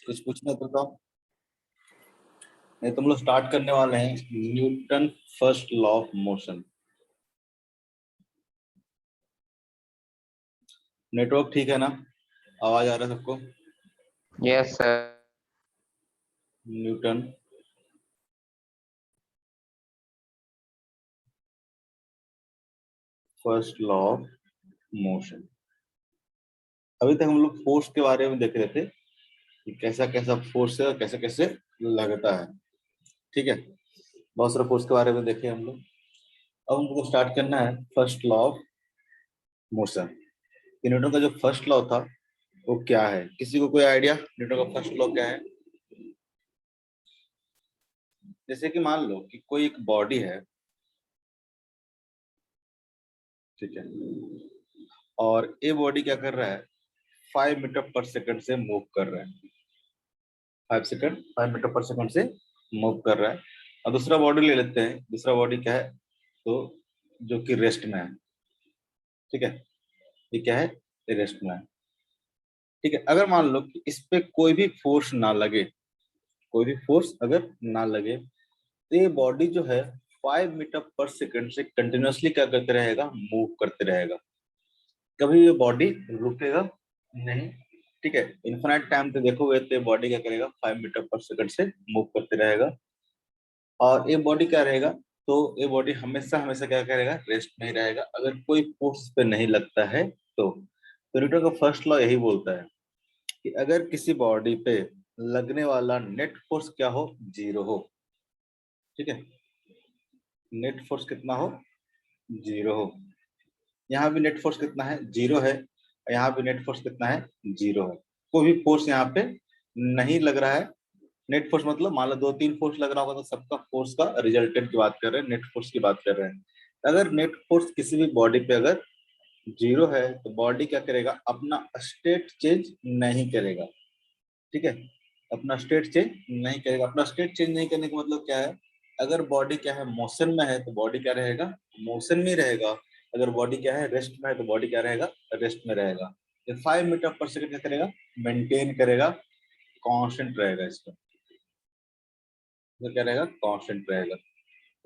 कुछ पूछना तो बताओ, नहीं तुम लोग स्टार्ट करने वाले हैं Newton first law of motion. Network ठीक है ना? आवाज आ रहा है सबको? Yes sir. Newton first law of motion. अभी तक हम लोग फोर्स के बारे में देख रहे थे कि कैसा कैसा फोर्स है और कैसे कैसे लगता है। ठीक है, बहुत सारे फोर्स के बारे में देखे हम लोग। अब हमको स्टार्ट करना है first law of motion. Newton का जो फर्स्ट लॉ था वो क्या है? किसी को कोई आइडिया न्यूटन का फर्स्ट लॉ क्या है? जैसे कि मान लो कि कोई एक बॉडी है, ठीक है, और ये बॉडी क्या कर रहा है, 5 मीटर पर सेकंड से मूव कर रहा है। 5 मीटर पर सेकंड से मूव कर रहा है। और दूसरा बॉडी ले लेते हैं, दूसरा बॉडी क्या है, तो जो कि रेस्ट में है। ठीक है, ये क्या है, ये रेस्ट में है। ठीक है, अगर मान लो कि इस पे कोई भी फोर्स ना लगे, कोई भी फोर्स अगर ना लगे, तो ये बॉडी जो है 5 मीटर पर सेकंड से कंटिन्यूअसली क्या करते रहेगा, मूव करते रहेगा। कभी ये बॉडी रुकेगा नहीं। ठीक है, इन्फिनाइट टाइम पे देखोगे तो बॉडी क्या करेगा, 5 मीटर पर सेकंड से मूव करते रहेगा। और ये बॉडी क्या रहेगा, तो ये बॉडी हमेशा हमेशा क्या करेगा, रेस्ट में ही रहेगा अगर कोई फोर्स पे नहीं लगता है तो न्यूटन का फर्स्ट लॉ यही बोलता है कि अगर किसी बॉडी पे लगने वाला नेट फोर्स क्या हो, जीरो हो। ठीक है, नेट फोर्स कितना हो, जीरो हो। यहाँ भी नेट फोर्स कितना है, जीरो है। यहाँ भी नेट फोर्स कितना है, जीरो है। कोई भी फोर्स यहाँ पे नहीं लग रहा है। नेट फोर्स मतलब मान लो 2-3 फोर्स लग रहा होगा तो सबका फोर्स का रिजल्टेंट की बात कर रहे हैं, नेट फोर्स की बात कर रहे हैं। अगर नेट फोर्स किसी भी बॉडी पे अगर जीरो है तो बॉडी क्या करेगा, अपना स्टेट चेंज नहीं करेगा। ठीक है, अपना स्टेट चेंज नहीं करेगा। अपना स्टेट चेंज नहीं करने का मतलब क्या है, अगर बॉडी क्या है, मोशन में है तो बॉडी क्या रहेगा, मोशन में रहेगा। अगर बॉडी क्या है, रेस्ट में है तो बॉडी क्या रहेगा, रेस्ट में रहेगा। ये 5 मीटर पर सेकंड क्या करेगा, मेंटेन करेगा, कांस्टेंट रहेगा। इसका तो क्या रहेगा, कांस्टेंट रहेगा।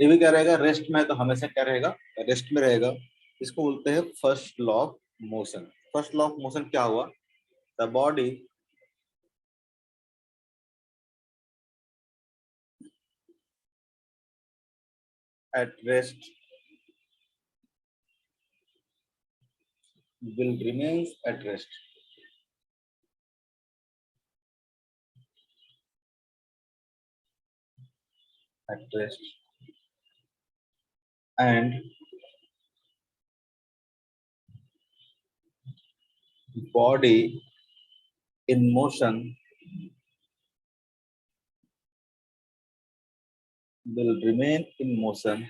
ये भी क्या रहेगा, रेस्ट में है तो हमेशा क्या रहेगा, रेस्ट में रहेगा। इसको बोलते हैं first law of motion. First law of motion क्या हुआ, the body at rest will remains at rest. At rest and body in motion will remain in motion,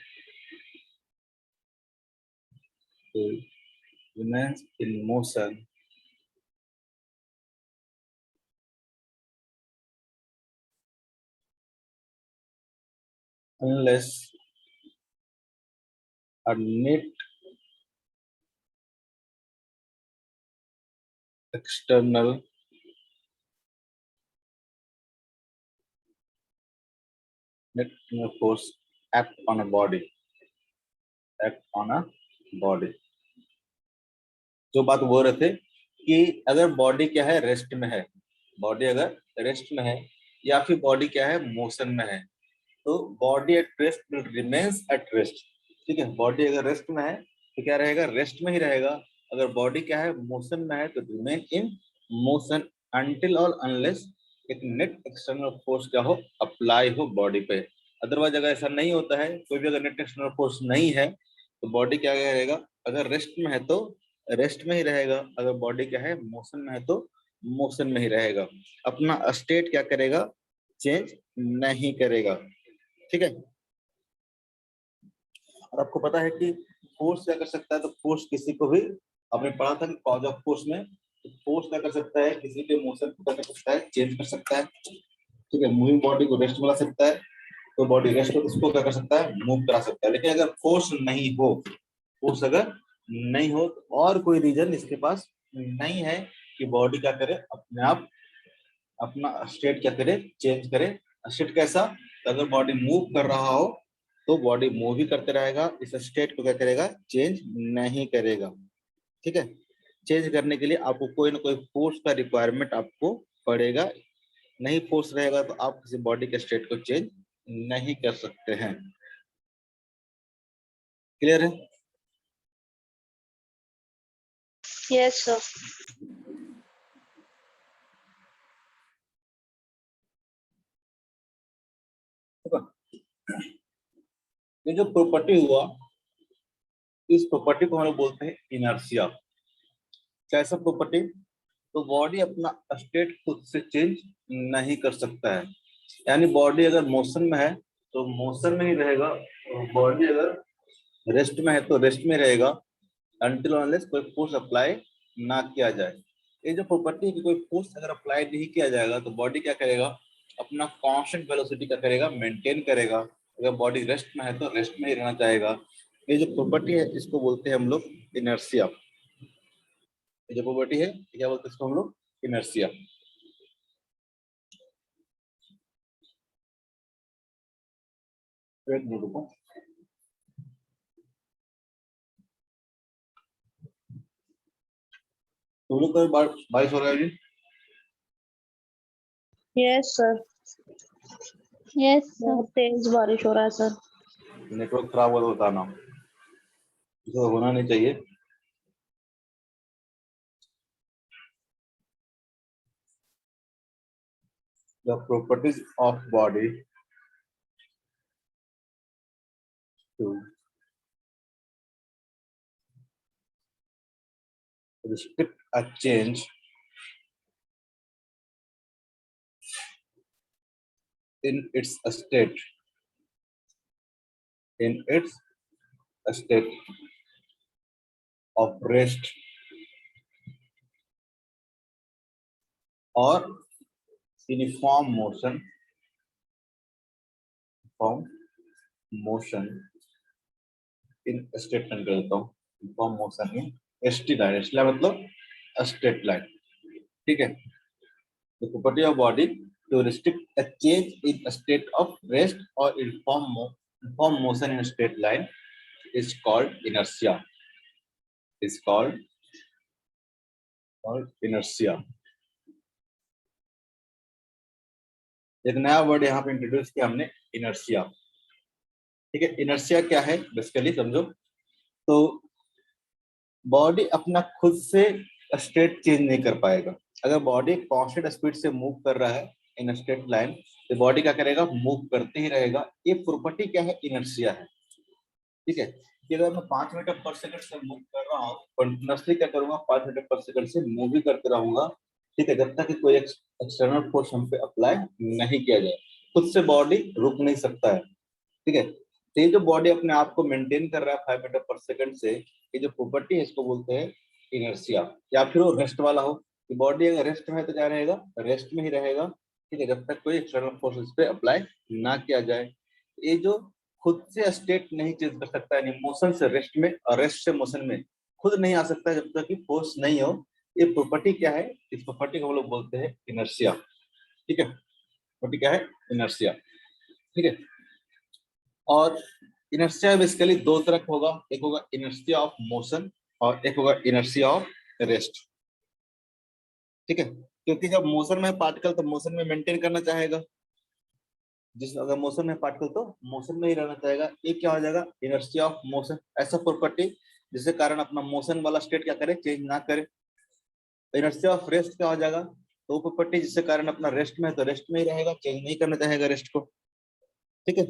will remains in motion unless a net external force act on a body, act on a body। जो बात बोल रहे थे कि अगर body क्या है, rest में है, बॉडी अगर रेस्ट में है या फिर बॉडी क्या है, मोशन में है, तो body at rest will remains at rest. ठीक है, बॉडी अगर रेस्ट में है तो क्या रहेगा, रेस्ट में ही रहेगा। अगर बॉडी क्या है, मोशन में है तो रिमेन इन मोशन अनटिल और अनलेस एक नेट एक्सटर्नल फोर्स क्या हो, अप्लाई हो बॉडी पे। अदरवाइज अगर ऐसा नहीं होता है, कोई भी अगर नेट एक्सटर्नल फोर्स नहीं है तो बॉडी क्या रहेगा, अगर रेस्ट में है तो रेस्ट में ही रहेगा, अगर बॉडी क्या है, मोशन में है तो मोशन में ही रहेगा। अपना स्टेट क्या करेगा, चेंज नहीं करेगा। ठीक है, और आपको पता है कि फोर्स क्या कर सकता है, तो फोर्स किसी को भी, आपने पढ़ा था कि कॉज ऑफ फोर्स में, तो फोर्स क्या कर सकता है, किसी के मोशन को क्या कर सकता है, चेंज कर सकता है। ठीक है, मूविंग बॉडी को रेस्ट में ला सकता है, तो बॉडी रेस्ट हो तो उसको क्या कर सकता है, मूव करा सकता है। लेकिन अगर फोर्स नहीं हो, फोर्स अगर नहीं हो तो और कोई रीजन इसके पास नहीं है कि बॉडी क्या करे, अपने आप अपना स्टेट क्या करे, चेंज करे। स्टेट कैसा, तो अगर बॉडी मूव कर रहा हो तो बॉडी मूव ही करते रहेगा, इस स्टेट को क्या करेगा, चेंज नहीं करेगा। ठीक है, चेंज करने के लिए आपको कोई ना कोई फोर्स का रिक्वायरमेंट आपको पड़ेगा, नहीं फोर्स रहेगा तो आप किसी बॉडी के स्टेट को चेंज नहीं कर सकते हैं। क्लियर है? Yes sir. ये जो प्रॉपर्टी हुआ, इस प्रॉपर्टी को हम लोग बोलते हैं इनर्शिया। कैसा प्रॉपर्टी, तो बॉडी अपना स्टेट खुद से चेंज नहीं कर सकता है, यानी बॉडी अगर मोशन में है तो मोशन में ही रहेगा, और बॉडी अगर रेस्ट में है तो रेस्ट में रहेगा, अनटिल अनलेस कोई फोर्स अप्लाई ना किया जाए। ये जो प्रॉपर्टी है कि कोई फोर्स अगर अप्लाई नहीं किया जाएगा तो बॉडी क्या करेगा, अपना कांस्टेंट वेलोसिटी क्या करेगा, मेंटेन करेगा। अगर बॉडी रेस्ट में है तो रेस्ट में ही रहना चाहेगा। ये जो प्रॉपर्टी है इसको बोलते हैं हम लोग इनर्शिया। ये जो प्रॉपर्टी है क्या बोलते हैं इसको हम लोग, इनर्शिया। एक मिनट रुको। तुम लोग का बारिश हो रहा है जी? Yes sir. यस बहुत तेज बारिश हो रहा है सर। नेटवर्क खराब हो तो बताना, तो होना नहीं चाहिए। The properties of body to restrict a change in its state, in its state of rest or uniform motion, uniform motion in straight line कर देता हूँ, uniform motion in ST line, ST line मतलब straight line। ठीक है, the property of body to restrict a change in a state of rest or uniform motion in a straight line is called inertia, is called inertia। एक नया word यहाँ पे introduce किया हमने, inertia. ठीक है, इनर्शिया क्या है बेसिकली समझो, तो बॉडी अपना खुद से स्टेट चेंज नहीं कर पाएगा। अगर बॉडी कांस्टेंट स्पीड से मूव कर रहा है इन स्ट्रेट लाइन, तो बॉडी क्या करेगा, मूव करते ही रहेगा। ये प्रॉपर्टी क्या है, इनर्शिया है। ठीक है, कि अगर मैं 5 मीटर पर सेकंड से मूव कर रहा हूँ, कंटिन्यूअसली क्या करूंगा, 5 मीटर पर सेकंड से मूव ही करते रहूंगा। ठीक है, जब तक कि कोई एक्सटर्नल फोर्स हम पे अप्लाई नहीं किया जाए, खुद से बॉडी रुक नहीं सकता है। ठीक है, तो ये जो बॉडी अपने आप को मेंटेन कर रहा है 5 मीटर पर सेकंड से, ये जो प्रॉपर्टी है इसको बोलते हैं इनर्शिया। या फिर वो रेस्ट वाला हो, कि बॉडी अगर रेस्ट में है तो क्या रहेगा, रेस्ट में ही रहेगा। ठीक है, जब तक कोई एक्सटर्नल फोर्स इस पे अप्लाई ना किया जाए। ये जो खुद से स्टेट नहीं चेंज कर सकता, यानी मोशन से रेस्ट में और रेस्ट से मोशन में खुद नहीं आ सकता जब तक कि फोर्स नहीं हो, ये प्रॉपर्टी क्या है, इस प्रॉपर्टी को हम लोग बोलते हैं इनर्शिया। ठीक है, प्रॉपर्टी क्या है, इनर्शिया। ठीक है, और इनर्शिया बेसिकली दो तरह का होगा, एक होगा इनर्शिया ऑफ मोशन और एक होगा इनर्शिया ऑफ रेस्ट। ठीक है, क्योंकि जब मोशन में पार्टिकल तो मोशन में मेंटेन करना चाहेगा, जिस अगर मोशन में पार्टिकल तो मोशन में ही रहना चाहेगा। ये क्या हो जाएगा, इनर्शिया ऑफ मोशन, ऐसा प्रॉपर्टी जिसके कारण अपना मोशन वाला स्टेट क्या करे, चेंज ना करे। इनर्शिया ऑफ रेस्ट क्या हो जाएगा, तो वो प्रॉपर्टी जिसके कारण अपना रेस्ट में है तो रेस्ट में ही रहेगा, चेंज नहीं करना चाहेगा रेस्ट को। ठीक है,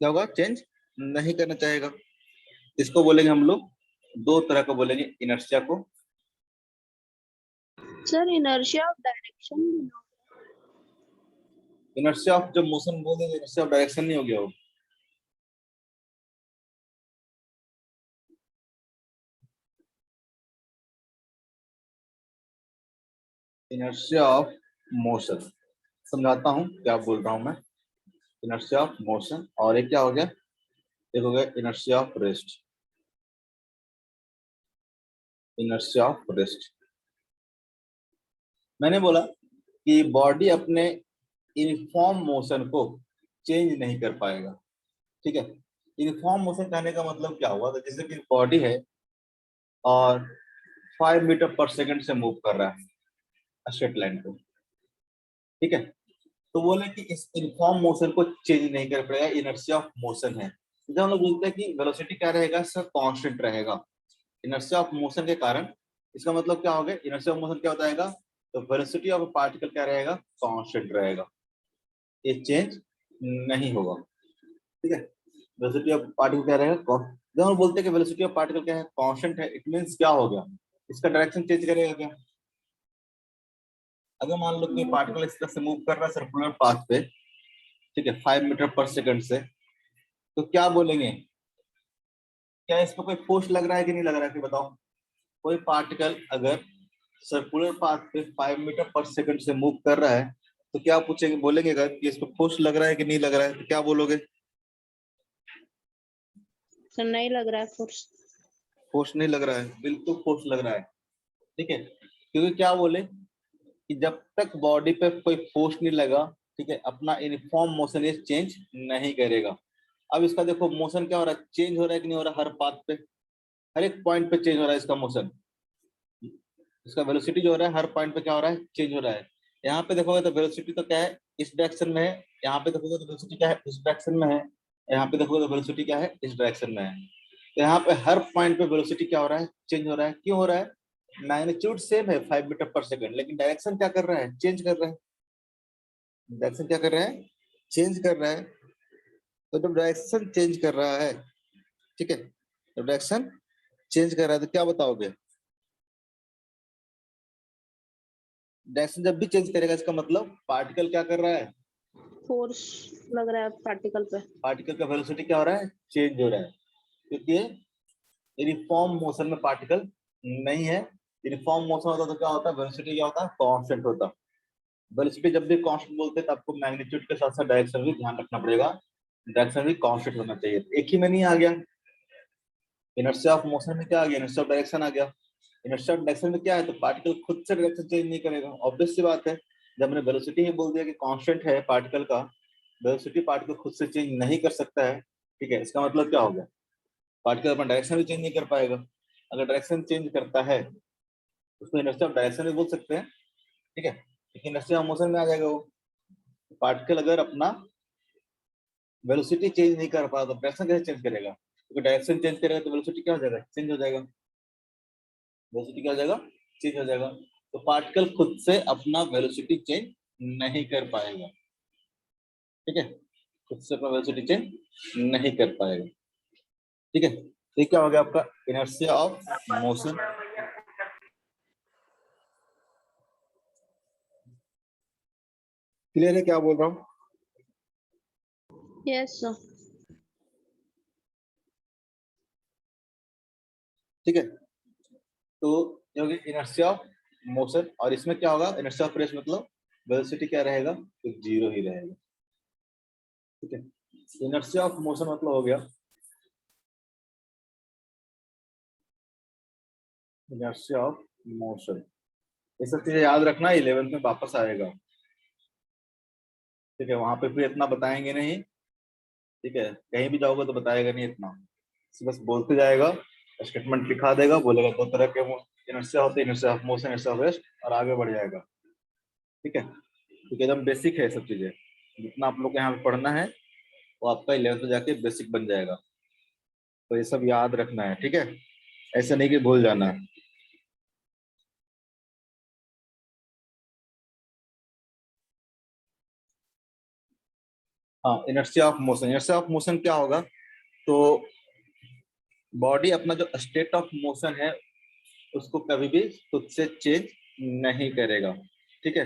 क्या होगा, चेंज नहीं करना चाहेगा। इसको बोलेंगे हम लोग, दो तरह का बोलेंगे इनर्शिया को। Sir inertia of direction. Inertia of जब मोशन बोल देंगे, इनर्शिया ऑफ डायरेक्शन नहीं हो गया वो। इनर्शिया ऑफ मोशन समझाता हूँ क्या बोल रहा हूँ मैं। इनर्शिया ऑफ मोशन और एक क्या हो गया, एक हो गया inertia of rest. Inertia of rest, मैंने बोला कि बॉडी अपने यूनिफॉर्म मोशन को चेंज नहीं कर पाएगा। ठीक है, यूनिफॉर्म मोशन कहने का मतलब क्या हुआ, तो जैसे कि बॉडी है और 5 मीटर पर सेकंड से मूव कर रहा है स्ट्रेट लाइन को। ठीक है, तो बोले कि इस यूनिफॉर्म मोशन को चेंज नहीं कर पाएगा, इनर्शिया ऑफ मोशन है। जब हम लोग बोलते हैं कि वेलोसिटी क्या रहेगा सर, कांस्टेंट रहेगा इनर्शिया ऑफ मोशन के कारण। इसका मतलब क्या हो गया, इनर्शिया ऑफ मोशन क्या होता है, तो वेलोसिटी ऑफ पार्टिकल क्या रहेगा, कांस्टेंट रहेगा, ये चेंज नहीं होगा। ठीक है, वेलोसिटी ऑफ पार्टिकल क्या रहेगा, जब हम बोलते हैं कि वेलोसिटी ऑफ पार्टिकल क्या है, कांस्टेंट है, इट मींस क्या हो गया, इसका डायरेक्शन चेंज करेगा क्या। अगर मान लो कि पार्टिकल इस तरह से मूव कर रहा है सर्कुलर पाथ पे, ठीक है, 5 मीटर पर सेकंड से, तो क्या बोलेंगे, क्या इस पर कोई फोर्स लग रहा है कि नहीं लग रहा है, कि बताओ। कोई पार्टिकल अगर सर्कुलर पाथ पे 5 मीटर पर सेकंड से मूव कर रहा है, तो क्या पूछेंगे, बोलेंगे अगर कि इस पर फोर्स लग रहा है कि नहीं लग रहा है, तो क्या बोलोगे। सर नहीं लग रहा है फोर्स। फोर्स नहीं लग रहा है, बिल्कुल फोर्स लग रहा है। ठीक है, क्योंकि क्या बोले कि जब तक बॉडी पे कोई फोर्स नहीं लगा, ठीक है, अपना यूनिफॉर्म मोशन ये चेंज नहीं करेगा। अब इसका देखो मोशन क्या हो रहा है, चेंज हो रहा है कि नहीं हो रहा, हर पाथ पे, हर एक पॉइंट पे चेंज हो रहा है इसका मोशन। इसका वेलोसिटी जो हो रहा है हर पॉइंट पे क्या हो रहा है, चेंज हो रहा है। यहाँ पे देखोगे तो वेलोसिटी तो क्या है, इस डायरेक्शन में है। यहाँ पे देखोगे तो वेलोसिटी क्या है, इस डायरेक्शन में है। यहाँ पे देखोगे तो वेलोसिटी क्या है, इस डायरेक्शन में है। तो यहाँ पे हर पॉइंट पे वेलोसिटी क्या हो रहा है, चेंज हो रहा है। क्यों हो रहा है, मैग्नीट्यूड सेम है 5 मीटर पर सेकंड, लेकिन डायरेक्शन क्या कर रहा है, चेंज कर रहा है। डायरेक्शन क्या कर रहा है, चेंज कर रहा है। तो जब डायरेक्शन चेंज कर रहा है, ठीक है, जब डायरेक्शन चेंज कर रहा है तो क्या बताओगे, डायरेक्शन जब भी चेंज करेगा इसका मतलब पार्टिकल क्या कर रहा है, फोर्स लग रहा है पार्टिकल पे। पार्टिकल का वेलोसिटी क्या हो रहा है, चेंज हो रहा है। क्योंकि यूनिफॉर्म मोशन में पार्टिकल नहीं है। यूनिफॉर्म मोशन होता तो क्या होता, वेलोसिटी क्या होता, कांस्टेंट होता। वेलोसिटी जब भी कांस्टेंट बोलते हैं तो आपको मैग्नीट्यूड के साथ साथ डायरेक्शन भी ध्यान रखना पड़ेगा, डायरेक्शन भी कांस्टेंट होना चाहिए। एक ही में नहीं आ गया, इनर्शिया ऑफ मोशन में क्या आ गया, इनर्शिया ऑफ डायरेक्शन आ गया। इनर्शिया ऑफ डायरेक्शन में क्या है, तो पार्टिकल खुद से डायरेक्शन चेंज नहीं करेगा, ऑब्वियस सी बात है। जब मैंने वेलोसिटी ही बोल दिया कि कांस्टेंट है पार्टिकल का, वेलोसिटी पार्टिकल खुद से चेंज नहीं कर सकता है। ठीक है, इसका मतलब क्या हो गया, पार्टिकल अपना डायरेक्शन भी चेंज नहीं कर पाएगा। अगर डायरेक्शन चेंज करता है उसको इनर्शिया ऑफ डायरेक्शन भी बोल सकते हैं। ठीक है, लेकिन इनर्शिया ऑफ मोशन में आ जाएगा वो। पार्टिकल अगर अपना वेलोसिटी चेंज नहीं कर पा तो डायरेक्शन कैसे चेंज करेगा, क्योंकि डायरेक्शन चेंज करेगा तो वेलोसिटी क्या हो जाएगा, चेंज हो जाएगा। वेलोसिटी क्या हो जाएगा, चेंज हो जाएगा। तो पार्टिकल खुद से अपना वेलोसिटी चेंज नहीं कर पाएगा। ठीक है, खुद से अपना वेलोसिटी चेंज नहीं कर पाएगा। ठीक है, तो क्या हो गया आपका इनर्शिया ऑफ मोशन। क्लियर है क्या बोल रहा हूँ। Yes sir. ठीक है, तो ये हो गया इनर्शिया ऑफ मोशन। और इसमें क्या होगा, इनर्शिया ऑफ रेस्ट मतलब वेलोसिटी क्या रहेगा, तो जीरो ही रहेगा। ठीक है, इनर्शिया ऑफ मोशन मतलब हो गया इनर्शिया ऑफ मोशन। ये सब चीजें याद रखना, 11th में वापस आएगा। ठीक है, वहां पे भी इतना बताएंगे नहीं। ठीक है, कहीं भी जाओगे तो बताएगा नहीं इतना, बस बोलते जाएगा, स्टेटमेंट लिखा देगा, बोलेगा दो तरह के इनर्शिया होते हैं, inertia of motion, inertia of rest, और आगे बढ़ जाएगा। ठीक है, क्योंकि एकदम बेसिक है सब चीजें, जितना आप लोग को यहाँ पे पढ़ना है वो आपका 11th में जाके बेसिक बन जाएगा। तो ये सब याद रखना है, ठीक है, ऐसा नहीं कि भूल जाना है। हाँ, inertia of motion, inertia of motion क्या होगा, तो बॉडी अपना जो स्टेट ऑफ मोशन है उसको कभी भी खुद से चेंज नहीं करेगा। ठीक है,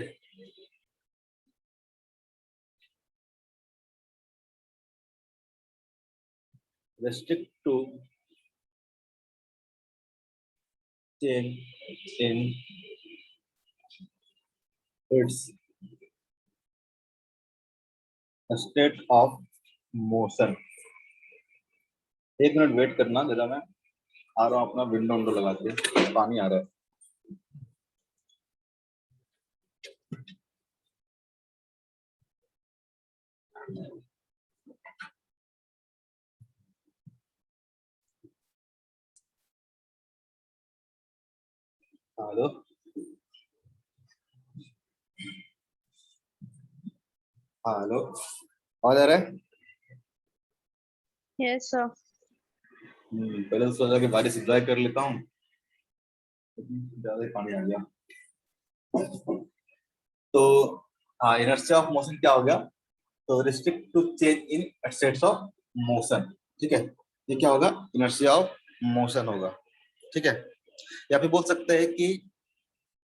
restrict to change in its state of motion। 1 minute wait करना जरा, मैं आ रहा हूँ, अपना विंडो विंडो लगा के, पानी आ रहा है। हेलो, हाँ हेलो, आवाज आ रहा है? Yes sir. पहले तो सोचा कि बारिश एंजॉय कर लेता हूँ, लेकिन ज्यादा ही पानी आ गया। तो हाँ, इनर्शिया ऑफ मोशन क्या हो गया? तो restrict to change in states of motion. ठीक है, ये क्या होगा? इनर्शिया ऑफ मोशन होगा। ठीक है, या फिर बोल सकते हैं कि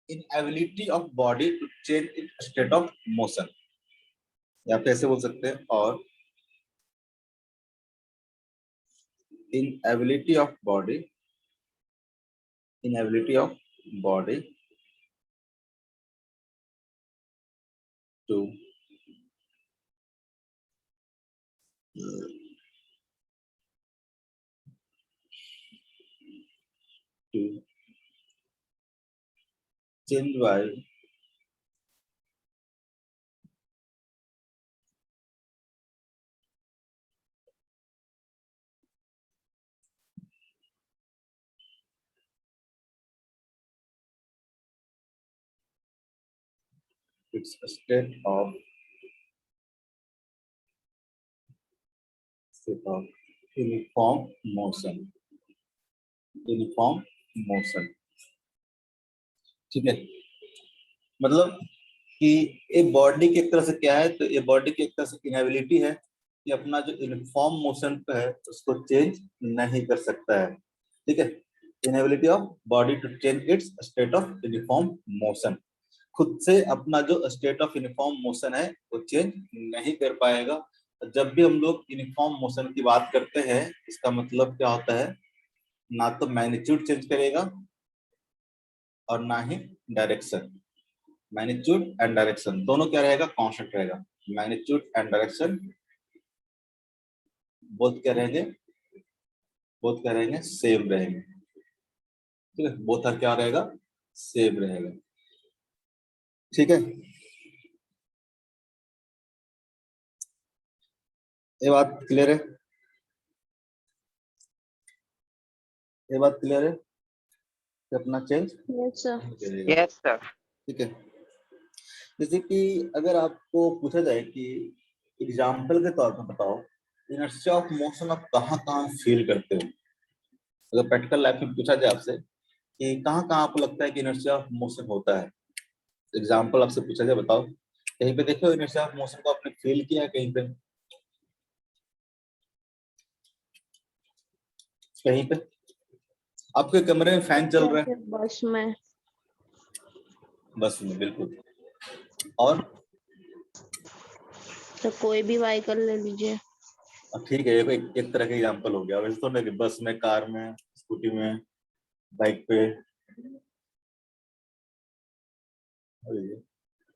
inability of body to change in state of motion, या फिर ऐसे बोल सकते हैं, और inability of body to to change by its state of uniform motion। ठीक है, मतलब कि ये बॉडी की एक तरह से क्या है, तो ये बॉडी की एक तरह से इनएबिलिटी है कि अपना जो यूनिफॉर्म मोशन पे है उसको चेंज नहीं कर सकता है। ठीक है, inability of body to change its state of uniform motion, खुद से अपना जो स्टेट ऑफ यूनिफॉर्म मोशन है वो चेंज नहीं कर पाएगा। जब भी हम लोग यूनिफॉर्म मोशन की बात करते हैं, इसका मतलब क्या होता है? ना तो मैग्नीट्यूड चेंज करेगा और ना ही डायरेक्शन। मैग्नीट्यूड एंड डायरेक्शन दोनों क्या रहेगा? कांस्टेंट रहेगा। मैग्नीट्यूड एंड डायरेक्शन बोथ क्या रहेंगे? बोथ क्या रहेंगे? सेम रहेंगे। ठीक है, बोथ आर क्या रहेगा? सेम रहेगा। ठीक है, ये बात क्लियर है? ये बात क्लियर है कि अपना चेंज यस सर। करेगा। Yes sir. ठीक है, जैसे कि अगर आपको पूछा जाए कि एग्जाम्पल के तौर पर बताओ, इनर्शिया ऑफ मोशन आप कहाँ कहाँ फील करते हो? अगर प्रैक्टिकल लाइफ में पूछा जाए आपसे कि कहाँ कहाँ आपको लगता है कि इनर्शिया ऑफ मोशन होता है, एग्जाम्पल आपसे पूछा जाए, बताओ। कहीं पे देखो इनर्शिया ऑफ मोशन को आपने फील किया है कहीं पे? कहीं पे आपके कमरे में फैन चल रहा है? बस में। बस में, बिल्कुल। और तो कोई भी व्हीकल ले लीजिए। ठीक है, एक तरह का एग्जाम्पल हो गया। वैसे तो नहीं कि बस में, कार में, स्कूटी में, बाइक पे।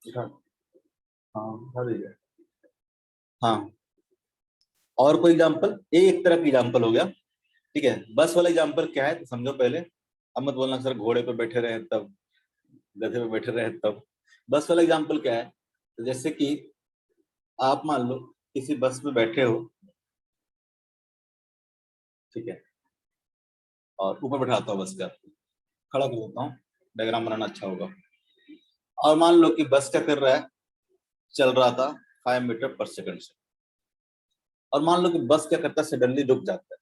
हाँ, हाँ, और कोई एग्जाम्पल? ये एक तरह का एग्जाम्पल हो गया। ठीक है, बस वाला एग्जाम्पल क्या है तो समझो पहले। अब मत बोलना सर घोड़े पे बैठे रहे तब, गधे पे बैठे रहे तब। बस वाला एग्जाम्पल क्या है? तो जैसे कि आप मान लो किसी बस में बैठे हो, ठीक है, और ऊपर बैठाता हूँ बस का, खड़ा कर देता हूँ, डायग्राम बनाना अच्छा होगा। और मान लो कि बस क्या कर रहा है? चल रहा था 5 मीटर पर सेकंड से, और मान लो कि बस क्या करता है? सडनली रुक जाता है।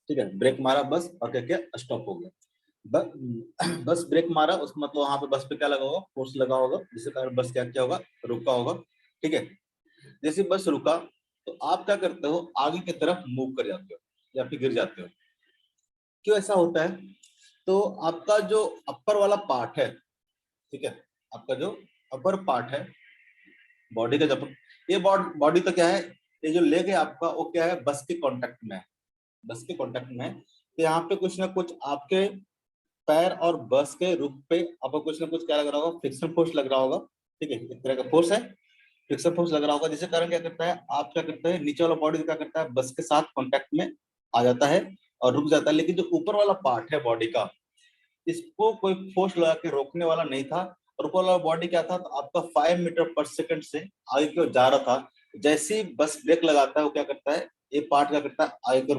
ठीक है, ब्रेक मारा बस और क्या क्या स्टॉप हो गया। बस ब्रेक मारा, उस मतलब वहां पे बस पे क्या लगा होगा? फोर्स लगा होगा, जिसके कारण बस क्या क्या होगा? रुका होगा। ठीक है, जैसे बस रुका तो आप क्या करते हो? आगे की तरफ मूव कर जाते हो या फिर गिर जाते हो। क्यों ऐसा होता है? तो आपका जो अपर वाला पार्ट है, ठीक है, आपका जो अपर पार्ट है बॉडी का, जब ये बॉडी तो क्या है, ये जो लेग है आपका वो क्या है? बस के कांटेक्ट में है। बस के कांटेक्ट में है, तो यहाँ पे कुछ ना कुछ आपके पैर और बस के रुख पे आपको कुछ ना कुछ क्या लग रहा होगा? फ्रिक्शन फोर्स लग रहा होगा। ठीक है, एक तरह का फोर्स है, फ्रिक्शन फोर्स लग रहा होगा, जिसके कारण क्या करता है? आप क्या करते हैं? नीचे वाला बॉडी क्या करता है? बस के साथ कांटेक्ट में आ जाता है और रुक जाता है। लेकिन जो ऊपर वाला पार्ट है बॉडी का, इसको कोई फोर्स लगा के रोकने वाला नहीं था। और ऊपर वाला बॉडी क्या था? तो आपका 5 मीटर पर सेकंड से आगे की ओर जा रहा था। जैसे ही बस ब्रेक लगाता है, वो क्या करता है? ये पार्ट क्या करता है? आगे की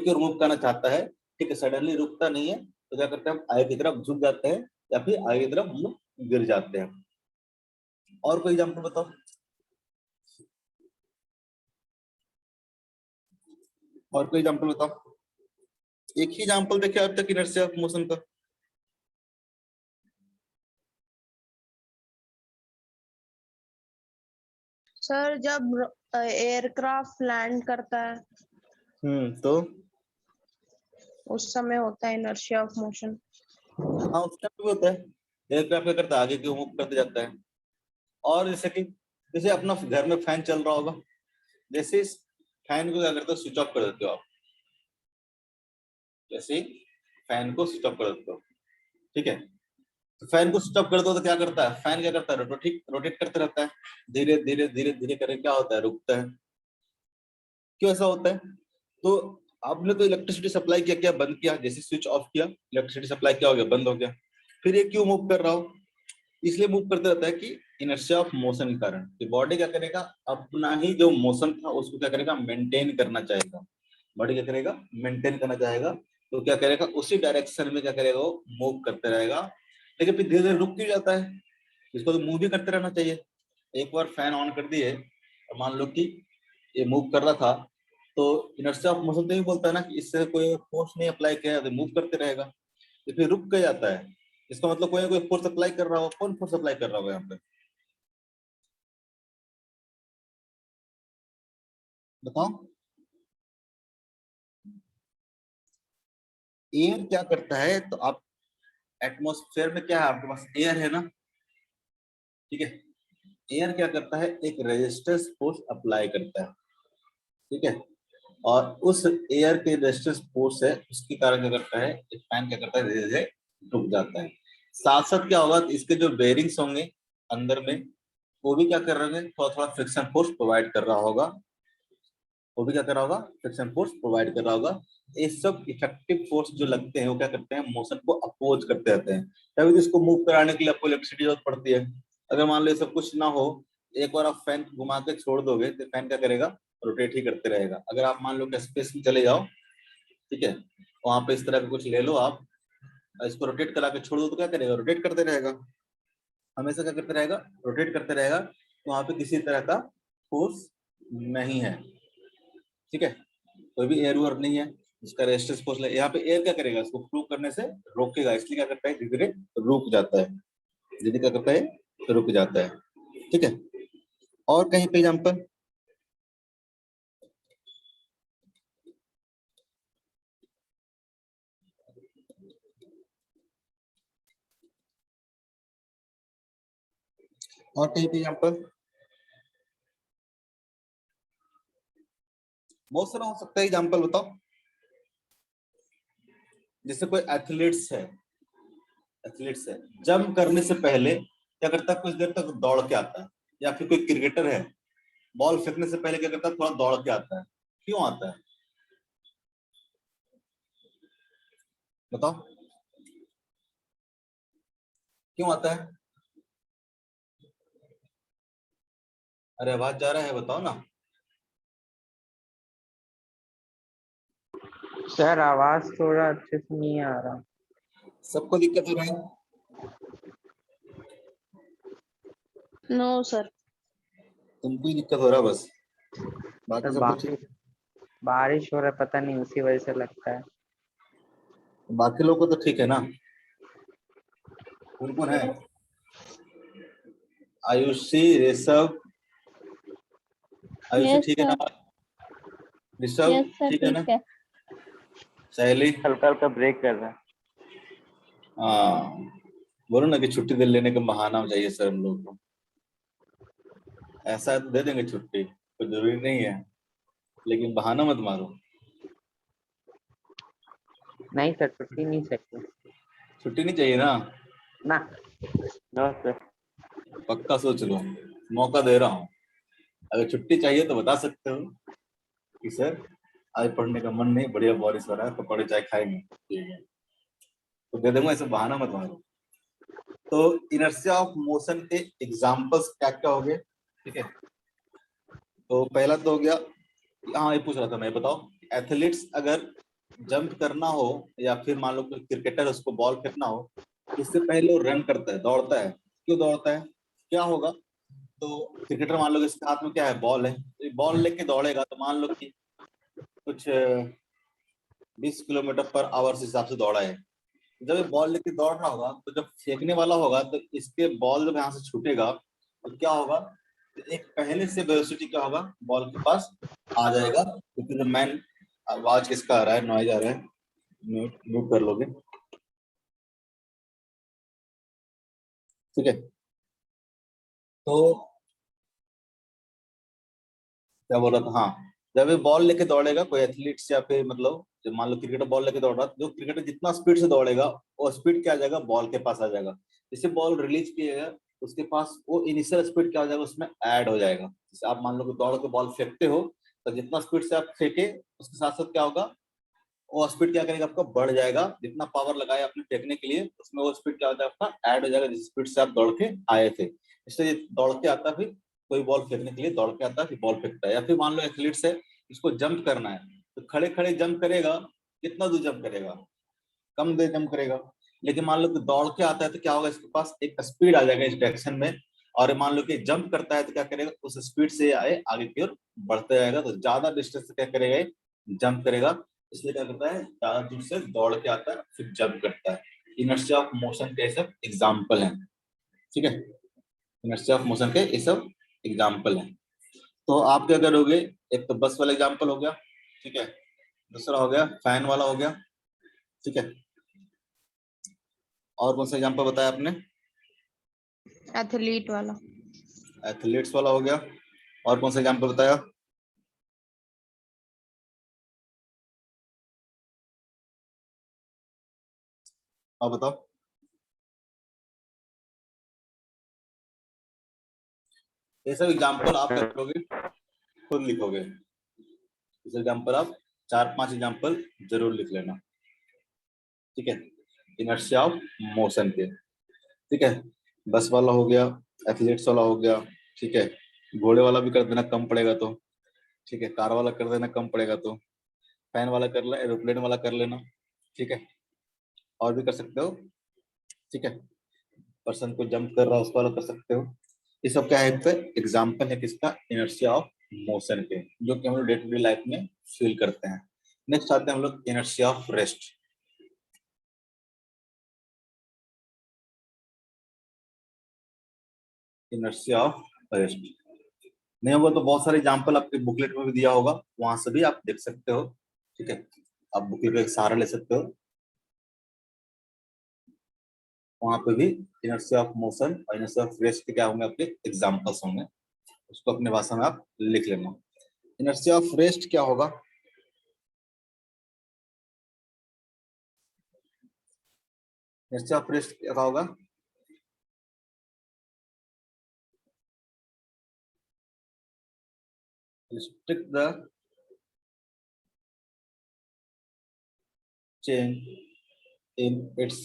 ओर मूव करना चाहता है। ठीक है, सडनली रुकता नहीं है, तो क्या करते हैं, हम आगे की तरफ झुक जाते हैं या फिर आगे की तरफ हम लोग गिर जाते हैं। और कोई एग्जाम्पल बताओ, और कोई एग्जाम्पल बताओ। एक ही एग्जाम्पल देखे अब तक इनर्शिया ऑफ मोशन का। सर जब एयरक्राफ्ट लैंड करता है तो उस समय होता है इनर्शिया ऑफ मोशन। हाँ, उस टाइम भी होता है, एयरक्राफ्ट क्या करता है, आगे की ओर मूव करते जाता है। और जैसे कि जैसे अपना घर में फैन चल रहा होगा, जैसे इस फैन को क्या करते हो, स्विच ऑफ कर देते हो आप। जैसे ही फैन को स्विच ऑफ कर देते हो, ठीक है, तो फैन को स्विच ऑफ कर दो तो क्या करता है, फैन क्या करता है, रोटेट रोटेट करते रहता है, धीरे धीरे धीरे धीरे करके क्या होता है, रुकता है। क्यों ऐसा होता है? तो आपने तो इलेक्ट्रिसिटी सप्लाई किया, क्या बंद किया, जैसे स्विच ऑफ किया इलेक्ट्रिसिटी सप्लाई क्या हो गया, बंद हो गया। फिर ये क्यों मूव कर रहा हो, इसलिए मूव करते रहता है कि इनर्शिया ऑफ मोशन के कारण। कि बॉडी क्या करेगा, अपना ही जो मोशन था उसको क्या करेगा, मेंटेन करना चाहेगा। बॉडी क्या करेगा, मेंटेन करना चाहेगा, तो क्या करेगा, उसी डायरेक्शन में क्या करेगा, वो मूव करते रहेगा। लेकिन फिर धीरे धीरे रुक क्यों जाता है, इसको तो मूव भी करते रहना चाहिए। एक बार फैन ऑन कर दिए और मान लो कि ये मूव कर रहा था, तो इनर्शिया ऑफ मोशन तो ही बोलता है ना कि इससे कोई फोर्स नहीं अप्लाई किया तो मूव करते रहेगा। तो फिर रुक के जाता है, इसका मतलब कोई ना कोई फोर्स अप्लाई कर रहा हो। कौन फोर्स अप्लाई कर रहा होगा यहाँ पे, बताओ। एयर क्या करता है, तो आप एटमॉस्फेयर में क्या है, आपके पास एयर है ना, ठीक है। एयर क्या करता है, एक रेजिस्टेंस फोर्स अप्लाई करता है, ठीक है। और उस एयर के रेजिस्टेंस फोर्स है, उसके कारण क्या करता है, एक फैन क्या करता है, धीरे धीरे रुक जाता है। साथ साथ क्या होगा, इसके जो बेरिंग्स होंगे अंदर में, वो भी क्या कर रहे होंगे, थोड़ा थोड़ा फ्रिक्शन फोर्स प्रोवाइड कर रहा होगा। वो भी क्या कर रहा होगा, फ्रिक्शन फोर्स प्रोवाइड कर रहा होगा। ये सब इफेक्टिव फोर्स जो लगते हैं वो क्या करते हैं, मोशन को अपोज करते रहते हैं। तभी तो इसको मूव कराने के लिए आपको इलेक्ट्रिसिटी जरूरत पड़ती है। अगर मान लो ये सब कुछ ना हो, एक बार आप फैन घुमा के छोड़ दोगे तो फैन क्या करेगा, रोटेट ही करते रहेगा। अगर आप मान लो कि स्पेस में चले जाओ, ठीक है, वहां पे इस तरह का कुछ ले लो आप, इसको रोटेट करा के छोड़ दो तो क्या करेगा, रोटेट करते रहेगा, हमेशा क्या करते रहेगा, रोटेट करते रहेगा। तो वहां पे किसी तरह का फोर्स नहीं है, ठीक है, कोई भी एयर वुअर नहीं है। इसका रेजिस्टेंस फोर्स यहाँ पे एयर क्या करेगा, इसको फ्लो करने से रोकेगा, इसलिए क्या करता है, धीरे धीरे रुक जाता है, धीरे क्या करता है, रुक जाता है, ठीक है। और कहीं पे एग्जाम्पल, और कहीं पे एग्जाम्पल, बहुत सारा हो सकता है एग्जाम्पल, बताओ। जैसे कोई एथलीट्स है, जंप करने से पहले क्या करता है, कुछ देर तक दौड़ के आता है। या फिर कोई क्रिकेटर है, बॉल फेंकने से पहले क्या करता है, थोड़ा दौड़ के आता है। क्यों आता है, बताओ, क्यों आता है? अरे आवाज जा रहा है, बताओ ना। सर आवाज थोड़ा अच्छे से नहीं आ रहा। सबको दिक्कत हो रहा है? No sir. तुमको ही दिक्कत हो रहा है बस, बाकी सर सब तो ठीक है। बारिश हो रहा है, पता नहीं उसी वजह से लगता है। बाकी लोग को तो ठीक है ना, कौन कौन है, आयुषी, ऋषभ, आयुषी यस ठीक है सर। ना, ऋषभ यस सर ठीक है ना, ठीक है। सहेली, हल्का हल्का ब्रेक कर रहा है। हाँ, बोलो ना कि छुट्टी दे लेने का बहाना चाहिए सर हम लोग को। ऐसा है तो दे देंगे छुट्टी, कोई जरूरी नहीं है, लेकिन बहाना मत मारो। नहीं सर, छुट्टी नहीं चाहिए छुट्टी नहीं चाहिए ना, ना। No sir. पक्का सोच लो, मौका दे रहा हूँ। अगर छुट्टी चाहिए तो बता सकते हो कि सर आज पढ़ने का मन नहीं, बढ़िया बारिश हो रहा है, पकौड़े चाय खाएंगे, ठीक है, तो दे दूंगा, ऐसे बहाना मत मारो। तो इनर्शिया ऑफ मोशन के एग्जांपल्स क्या क्या हो गए, ठीक है। तो पहला तो हो गया, हाँ ये पूछ रहा था मैं, बताओ एथलीट्स अगर जंप करना हो या फिर मान लो कि क्रिकेटर उसको बॉल फेंकना हो, उससे पहले वो रन करता है, दौड़ता है। क्यों दौड़ता है? क्या होगा? तो क्रिकेटर मान लो कि इसके हाथ में क्या है, बॉल है, तो बॉल लेके दौड़ेगा, तो मान लो कि कुछ 20 किलोमीटर पर आवर के हिसाब से दौड़ा है। जब ये बॉल लेके दौड़ रहा होगा, तो जब फेंकने वाला होगा तो इसके बॉल जब यहाँ से छूटेगा तो क्या होगा, तो एक पहले से वेलोसिटी क्या होगा, बॉल के पास आ जाएगा। क्योंकि जो मैन आवाज किसका आ रहा है, नॉइज आ रहा है, म्यूट म्यूट कर लोगे, ठीक है। तो क्या बोल रहा था, हाँ, जब ये बॉल लेके दौड़ेगा कोई एथलीट्स या फिर मतलब जब मान लो क्रिकेटर बॉल लेके दौड़ रहा है, जो क्रिकेटर जितना स्पीड से दौड़ेगा वो स्पीड क्या आ जाएगा, बॉल के पास आ जाएगा। जैसे बॉल रिलीज किएगा उसके पास वो इनिशियल स्पीड क्या हो जाएगा, उसमें ऐड हो जाएगा। जैसे आप मान लो कि दौड़ के बॉल फेंकते हो, तो जितना स्पीड से आप फेंके उसके साथ साथ क्या होगा, वो स्पीड क्या करेगा, आपका बढ़ जाएगा। जितना पावर लगाया आपने फेंकने के लिए, उसमें वो स्पीड क्या हो जाएगा, आपका ऐड हो जाएगा जिस स्पीड से आप दौड़ के आए थे। इसलिए दौड़ के आता फिर कोई बॉल फेंकने के लिए दौड़ के आता है, फिर बॉल फेंकता है। या फिर मान लो एथलीट्स है, इसको जंप करना है, तो खड़े खड़े जंप करेगा, कितना दूर जंप करेगा, कम देर जंप करेगा। लेकिन मान लो कि दौड़ के आता है तो क्या होगा, इसके पास एक स्पीड आ जाएगा इस डायरेक्शन में। और मान लो कि जंप करता है तो क्या करेगा, उस स्पीड से आए आगे की ओर बढ़ते जाएगा, तो ज्यादा डिस्टेंस क्या करेगा, जंप करेगा। इसलिए क्या करता है, ज्यादा दूर से दौड़ के आता है फिर जंप करता है। इनर्शिया ऑफ मोशन के सब एग्जाम्पल है, ठीक है। इनर्शिया ऑफ मोशन के ये सब एग्जाम्पल है। तो आप क्या करोगे, एक तो बस वाला एग्जाम्पल हो गया, ठीक है, दूसरा हो गया फैन वाला हो गया, ठीक है। और कौन सा एग्जाम्पल बताया आपने? एथलीट वाला। एथलीट्स वाला हो गया। और कौन सा एग्जाम्पल बताया? आप बताओ। ये सब एग्जाम्पल आप क्या करोगे, खुद लिखोगे। इस एग्जाम्पल आप 4-5 एग्जाम्पल जरूर लिख लेना, ठीक है, इनर्शिया ऑफ मोशन के, ठीक है। बस वाला हो गया, एथलीट्स वाला हो गया, ठीक है। घोड़े वाला भी कर देना, कम पड़ेगा तो, ठीक है। कार वाला कर देना, कम पड़ेगा तो। फैन वाला कर लेना, एरोप्लेन वाला कर लेना, ठीक है। और भी कर सकते हो, ठीक है। पर्सन को जंप कर रहा है उस वाला कर सकते हो। ये सब क्या है, एग्जाम्पल है किसका, इनर्शिया ऑफ मोशन के, जो कि हम लोग डे टू डे लाइफ में फील करते हैं। नेक्स्ट आते हैं हम लोग inertia of rest. Inertia of rest नहीं होगा तो बहुत सारे एग्जाम्पल आपके बुकलेट में भी दिया होगा, वहां से भी आप देख सकते हो, ठीक है। आप बुकलेट का एक सहारा ले सकते हो, वहां पे भी इनर्शिया ऑफ मोशन और इनर्शिया ऑफ रेस्ट के क्या होंगे, आपके एग्जाम्पल्स होंगे। उसको अपने भाषा में आप लिख लेना। इनर्शिया ऑफ रेस्ट क्या होगा, इनर्शिया ऑफ रेस्ट क्या होगा, restrict the change in its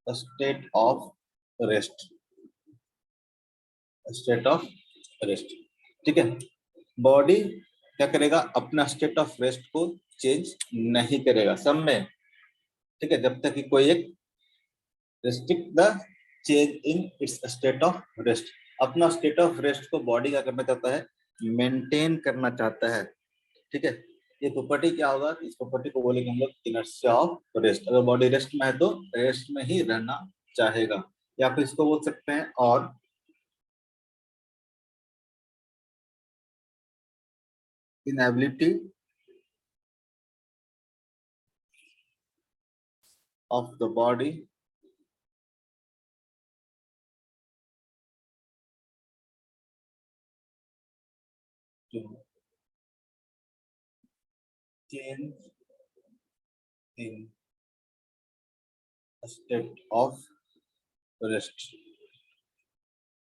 state of rest, state of rest, ठीक है। बॉडी क्या करेगा, अपना स्टेट ऑफ रेस्ट को चेंज नहीं करेगा सब में, ठीक है, जब तक कि कोई एक restrict the change in its state of rest, अपना स्टेट ऑफ रेस्ट को बॉडी क्या करना चाहता है, मेंटेन करना चाहता है, ठीक है। ये प्रॉपर्टी क्या होगा, इस प्रॉपर्टी को बोलेंगे हम लोग इनर्शिया ऑफ रेस्ट। अगर बॉडी रेस्ट में है तो रेस्ट में ही रहना चाहेगा, या फिर इसको बोल सकते हैं और inability of the body to change in state of rest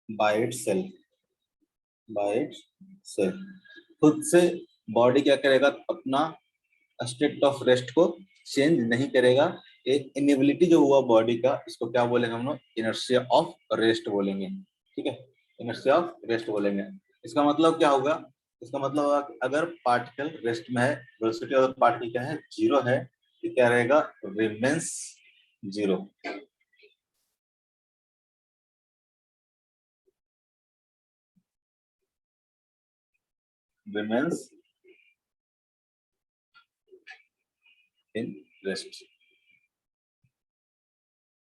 by itself, by itself, खुद से बॉडी क्या करेगा, अपना स्टेट ऑफ रेस्ट को चेंज नहीं करेगा। एक इनेबिलिटी जो हुआ बॉडी का, इसको क्या बोलेंगे हम लोग, इनर्शिया ऑफ रेस्ट बोलेंगे, ठीक है, इनर्शिया ऑफ रेस्ट बोलेंगे। इसका मतलब क्या होगा, इसका मतलब होगा कि अगर पार्टिकल रेस्ट में है, वेलोसिटी ऑफ पार्टिकल क्या है, जीरो है, तो क्या रहेगा, remains zero. Remains in rest.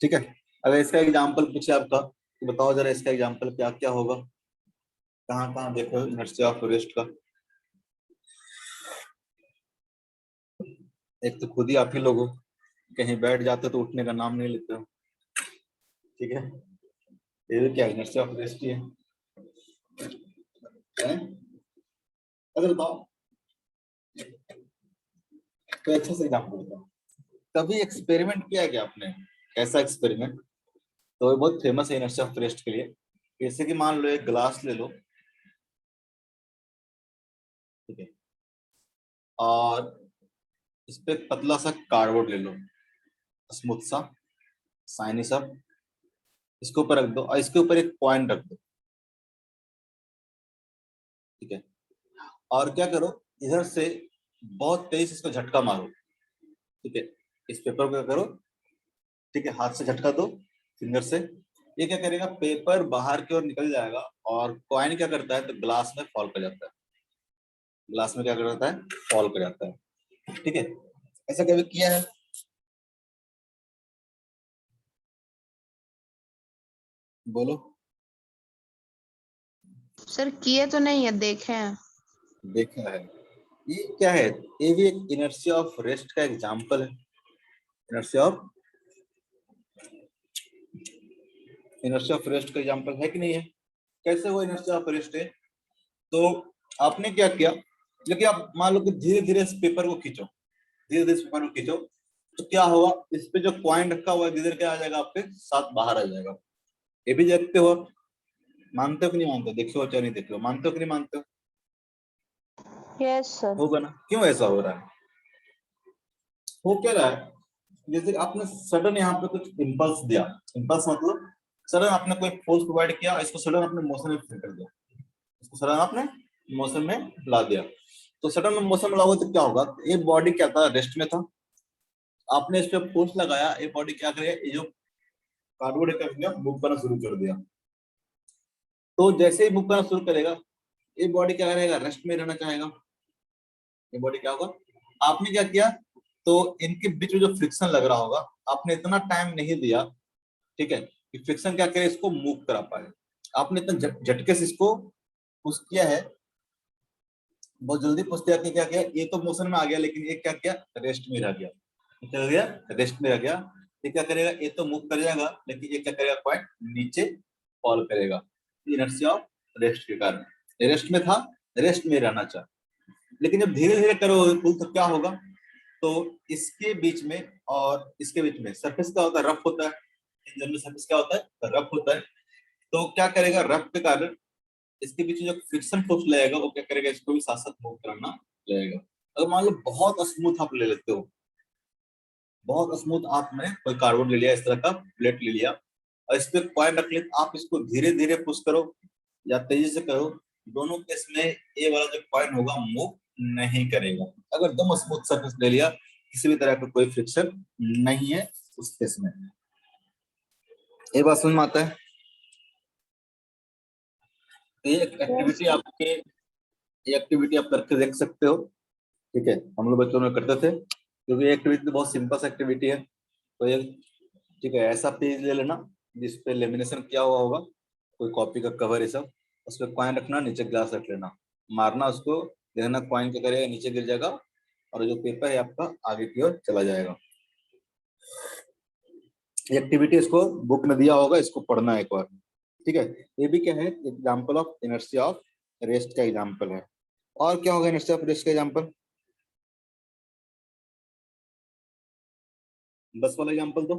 ठीक है, अगर इसका एग्जांपल पूछे आपका तो बताओ जरा इसका एग्जांपल क्या क्या होगा, कहाँ कहाँ देखो इनर्शिया ऑफ रेस्ट का। एक तो खुद ही आप ही लोग हो, कहीं बैठ जाते तो उठने का नाम नहीं लेते हो। ठीक है, ये भी क्या इनर्शिया ऑफ रेस्ट ही है। हैं? अगर बताओ तो अच्छे से एग्जांपल बताओ। कभी एक्सपेरिमेंट किया है क्या आपने, ऐसा एक्सपेरिमेंट? तो ये बहुत फेमस है इनर्शिया ऑफ रेस्ट के लिए। जैसे कि मान लो एक ग्लास ले लो, ठीक है, और इस पे एक पतला सा कार्डबोर्ड ले लो, स्मूथ सा, शाइनी सा, इसके ऊपर रख दो और इसके ऊपर एक पॉइंट रख दो। ठीक है, और क्या करो, इधर से बहुत तेज इसको झटका मारो। ठीक है, इस पेपर को क्या करो, ठीक है, हाथ से झटका दो, फिंगर से। ये क्या करेगा, पेपर बाहर की ओर निकल जाएगा और कॉइन क्या करता है, तो ग्लास में फॉल कर जाता है। ग्लास में क्या कर जाता है, फॉल कर जाता है। ठीक है, ऐसा कभी किया है? बोलो। सर किए तो नहीं है, देखे हैं। देखा है, ये क्या है, ये भी एक इनर्शिया ऑफ रेस्ट का एग्जांपल है। Inertia of inertia of rest का एग्जांपल है कि नहीं है? कैसे वो इनर्शिया ऑफ रेस्ट है? तो आपने क्या किया, लेकिन आप मान लो कि धीरे धीरे इस पेपर को खींचो, धीरे धीरे इस पेपर को खींचो, तो क्या होगा, इस पे जो पॉइंट रखा हुआ है धीरे क्या आ जाएगा, आपके साथ बाहर आ जाएगा। ये भी देखते हो आप? मानते हो कि नहीं मानते हो? देखो चाहे नहीं देख लो, मानते हो कि नहीं मानते हो? Yes sir. होगा ना, क्यों ऐसा हो रहा है? हो क्या रहा है, जैसे आपने सडन यहाँ पे कुछ इम्पल्स दिया। इम्पल्स मतलब सडन आपने कोई फोर्स प्रोवाइड किया, इसको सडन आपने मोशन में कर दिया, इसको सडन आपने मोशन में ला दिया। तो सडन में मोशन में लाओगे तो क्या होगा, ये बॉडी क्या था, रेस्ट में था, आपने इस पे फोर्स लगाया, ये बॉडी क्या करेगा, ये जो कार्डबोर्ड है क्या मूव करना शुरू कर दिया। तो जैसे ही मूव करना शुरू करेगा, ये बॉडी क्या करेगा, रेस्ट में रहना चाहेगा। ये बॉडी क्या होगा, आपने क्या किया, तो इनके बीच में जो फ्रिक्शन लग रहा होगा, आपने इतना टाइम नहीं दिया, ठीक है, कि फ्रिक्शन क्या करे, इसको मूव करा पाए। आपने इतना झटके से इसको पुश किया है, बहुत जल्दी पुश किया कि क्या किया, ये तो मोशन में आ गया, लेकिन ये क्या किया, रेस्ट में रह गया। क्या हो गया, रेस्ट में रह गया। ये क्या करेगा, ये तो मूव कर जाएगा, लेकिन ये क्या करेगा, पॉइंट नीचे फॉल करेगा, इनर्शिया ऑफ रेस्ट के कारण। रेस्ट में था, रेस्ट में रहना चाह, लेकिन जब धीरे धीरे करो तो क्या होगा, तो इसके बीच में और इसके बीच में सरफेस क्या होता है, रफ होता है। इंजन में सरफेस क्या होता है, रफ होता है। तो क्या करेगा, रफ के कारण इसके बीच में जो फ्रिक्शन फोर्स लगेगा, वो क्या करेगा, इसको भी साथ साथ मूव करना लगेगा। अगर मान लो बहुत स्मूथ आप ले लेते हो, बहुत स्मूथ आपने कोई कार्बन ले लिया, इस तरह का प्लेट ले लिया और इस पे पॉइंट रख लिया, आप इसको धीरे धीरे पुश करो या तेजी से करो, दोनों केस में ये वाला जो पॉइंट होगा मूव नहीं करेगा। अगर एकदम स्मूथ सरफेस ले लिया, किसी भी तरह का कोई फ्रिक्शन नहीं है उस केस में। ये बात समझ में आता है? ये एक्टिविटी आपके, ये एक्टिविटी आप करके देख सकते हो। ठीक है, हम लोग बच्चों में करते थे, क्योंकि ये एक्टिविटी बहुत सिंपल सा एक्टिविटी है। तो ये, ठीक है, ऐसा पेज ले लेना जिसपे लेमिनेशन किया हुआ होगा, कोई कॉपी का कवर ये सब, उस पर कॉइन रखना, नीचे ग्लास रख लेना, मारना उसको, देखना कॉइन क्या करेगा, नीचे गिर जाएगा और जो पेपर है आपका आगे की ओर चला जाएगा। ये एक्टिविटी इसको बुक में दिया होगा, इसको पढ़ना है एक बार। ठीक है, ये भी क्या है, example of inertia of rest का एग्जाम्पल है। और क्या होगा इनर्शिया ऑफ रेस्ट का एग्जाम्पल? बस वाला एग्जाम्पल दो।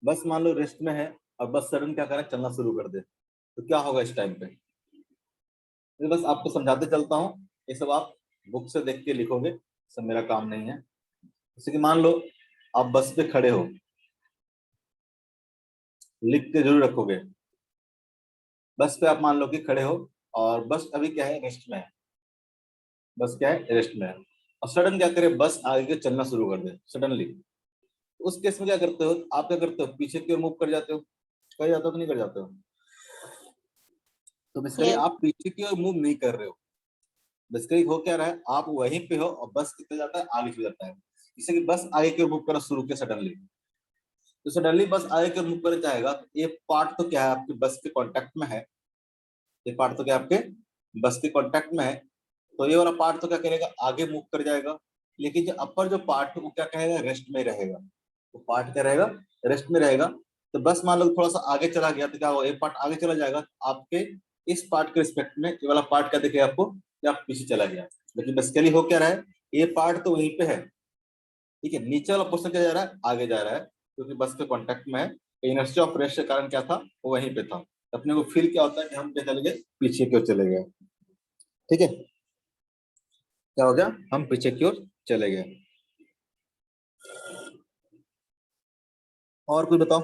बस मान लो रेस्ट में है और बस सडन क्या करे, चलना शुरू कर दे, तो क्या होगा इस टाइम पे? तो बस आपको समझाते चलता हूँ, ये सब आप बुक से देख के लिखोगे, सब मेरा काम नहीं है। जैसे कि मान लो आप बस पे खड़े हो, लिख के जरूर रखोगे। बस पे आप मान लो कि खड़े हो और बस अभी क्या है, रेस्ट में है, बस क्या है, रेस्ट में है। और सडन क्या करे, बस आगे के चलना शुरू कर दे सडनली, उस केस में क्या करते हो आप, क्या करते हो, पीछे की ओर मूव कर जाते हो, कर जाते हो तो नहीं कर जाते हो? तो बेसिकली Yes. आप पीछे की ओर मूव नहीं कर रहे हो, बेसिकली हो क्या रहा है, आप वहीं पे हो और बस कितना जाता है, आगे चल जाता है। जैसे कि बस आगे की ओर मूव करना शुरू किया सडनली, तो सडनली बस आगे की ओर मूव कर जाएगा, तो ये पार्ट तो क्या है, आपके बस के कांटेक्ट में है, ये पार्ट तो क्या आपके बस के कांटेक्ट में है, तो ये वाला पार्ट तो क्या करेगा, आगे मूव कर जाएगा। लेकिन जो अपर जो पार्ट है वो क्या कहेगा, रेस्ट में रहेगा। तो पार्ट क्या रहेगा, रेस्ट में रहेगा। तो बस मान लो थोड़ा सा आगे चला गया तो क्या होगा, एक पार्ट आगे चला जाएगा, तो आपके इस पार्ट के रिस्पेक्ट में ये वाला पार्ट क्या दिखेगा आपको, कि आप पीछे चला गया। लेकिन बेसिकली हो क्या रहा है, ये पार्ट तो वहीं पे है, ठीक है, नीचे वाला पोर्शन क्या जा रहा है, आगे जा रहा है, क्योंकि बस के कॉन्टेक्ट में है। इनर्जी ऑफ रेस्ट के कारण क्या था, वो वहीं पे था। तो अपने को फील क्या होता है कि हम क्या चले गए, पीछे की ओर चले गए। ठीक है, क्या हो गया, हम पीछे की ओर चले गए। और कुछ बताओ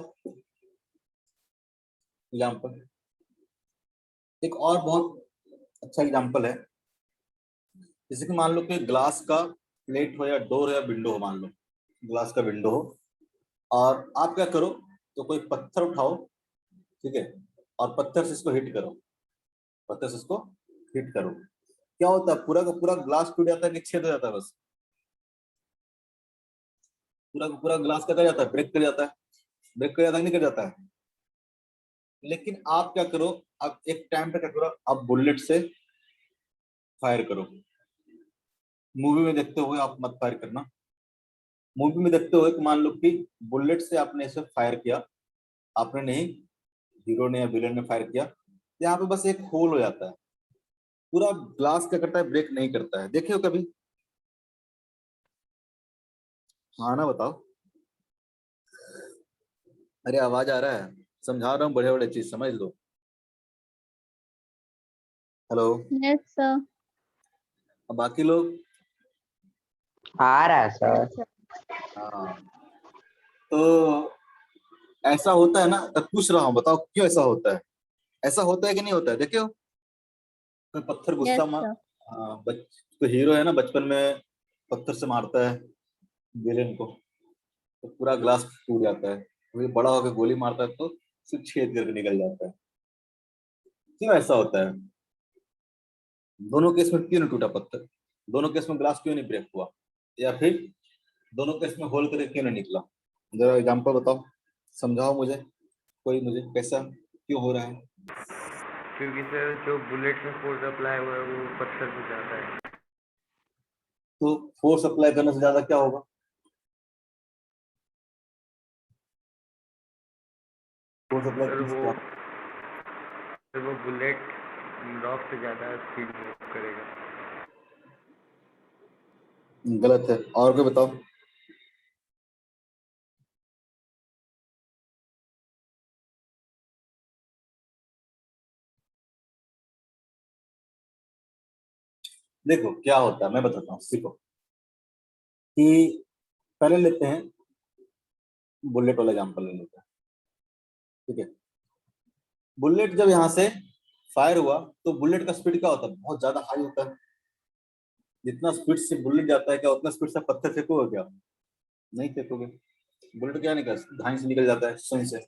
एग्जाम्पल। एक और बहुत अच्छा एग्जाम्पल है, जैसे कि मान लो कि ग्लास का प्लेट हो या डोर हो या विंडो हो, मान लो ग्लास का विंडो हो, और आप क्या करो, तो कोई पत्थर उठाओ, ठीक है, और पत्थर से इसको हिट करो, पत्थर से इसको हिट करो, क्या होता है, पूरा का पूरा ग्लास टूट जाता है कि छेद हो जाता है, बस पूरा का पूरा ग्लास क्या कर जाता है, ब्रेक कर जाता है, ब्रेक कर जाता है, नहीं कर जाता है। लेकिन आप क्या करो, अब एक टाइम पे क्या करो, आप बुलेट से फायर करो। मूवी में देखते हुए आप मत फायर करना, मूवी में देखते हुए कि मान लो कि बुलेट से आपने इसे फायर किया, आपने नहीं, हीरो ने या विलन ने फायर किया, यहाँ पे बस एक होल हो जाता है, पूरा ग्लास क्या करता है, ब्रेक नहीं करता है। देखे हो कभी? हाँ ना, बताओ। अरे आवाज आ रहा है, समझा रहा हूँ, बड़े बड़े चीज समझ लो। हेलो। Yes, sir. अब बाकी लोग? आ रहा है सर। Yes, sir. हाँ, तो ऐसा होता है ना, तब पूछ रहा हूँ, बताओ क्यों ऐसा होता है, ऐसा होता है कि नहीं होता है? देखे हो कोई पत्थर Yes, गुस्सा मार, sir. हाँ, तो हीरो है ना, बचपन में पत्थर से मारता है विलेन को, तो पूरा ग्लास टूट जाता है, वही बड़ा होकर गोली मारता है तो सिर्फ छेद करके निकल जाता है। क्यों ऐसा होता है? दोनों केस में क्यों नहीं टूटा पत्थर, दोनों केस में ग्लास क्यों नहीं ब्रेक हुआ, या फिर दोनों केस में होल करके क्यों नहीं निकला? जरा एग्जांपल बताओ, समझाओ मुझे, कोई मुझे कैसा क्यों हो रहा है? क्योंकि सर जो बुलेट में फोर्स अप्लाई हुआ है वो पत्थर से ज्यादा है। तो फोर्स अप्लाई करने से ज्यादा क्या होगा? फोर्स अप्लाई सर करने से वो क्या? सर वो बुलेट रॉक से ज्यादा स्पीड मूव करेगा। गलत है, और कोई बताओ। देखो क्या होता है, मैं बताता हूँ, सीखो कि पहले लेते हैं बुलेट वाला एग्जांपल ले लेते हैं, ठीक है। बुलेट जब यहाँ से फायर हुआ तो बुलेट का स्पीड क्या होता है, बहुत ज्यादा हाई होता है। जितना स्पीड से बुलेट जाता है, क्या उतना स्पीड से पत्थर फेंकोगे क्या? नहीं फेंकोगे। बुलेट क्या निकल, धाई से निकल जाता है, सुई से।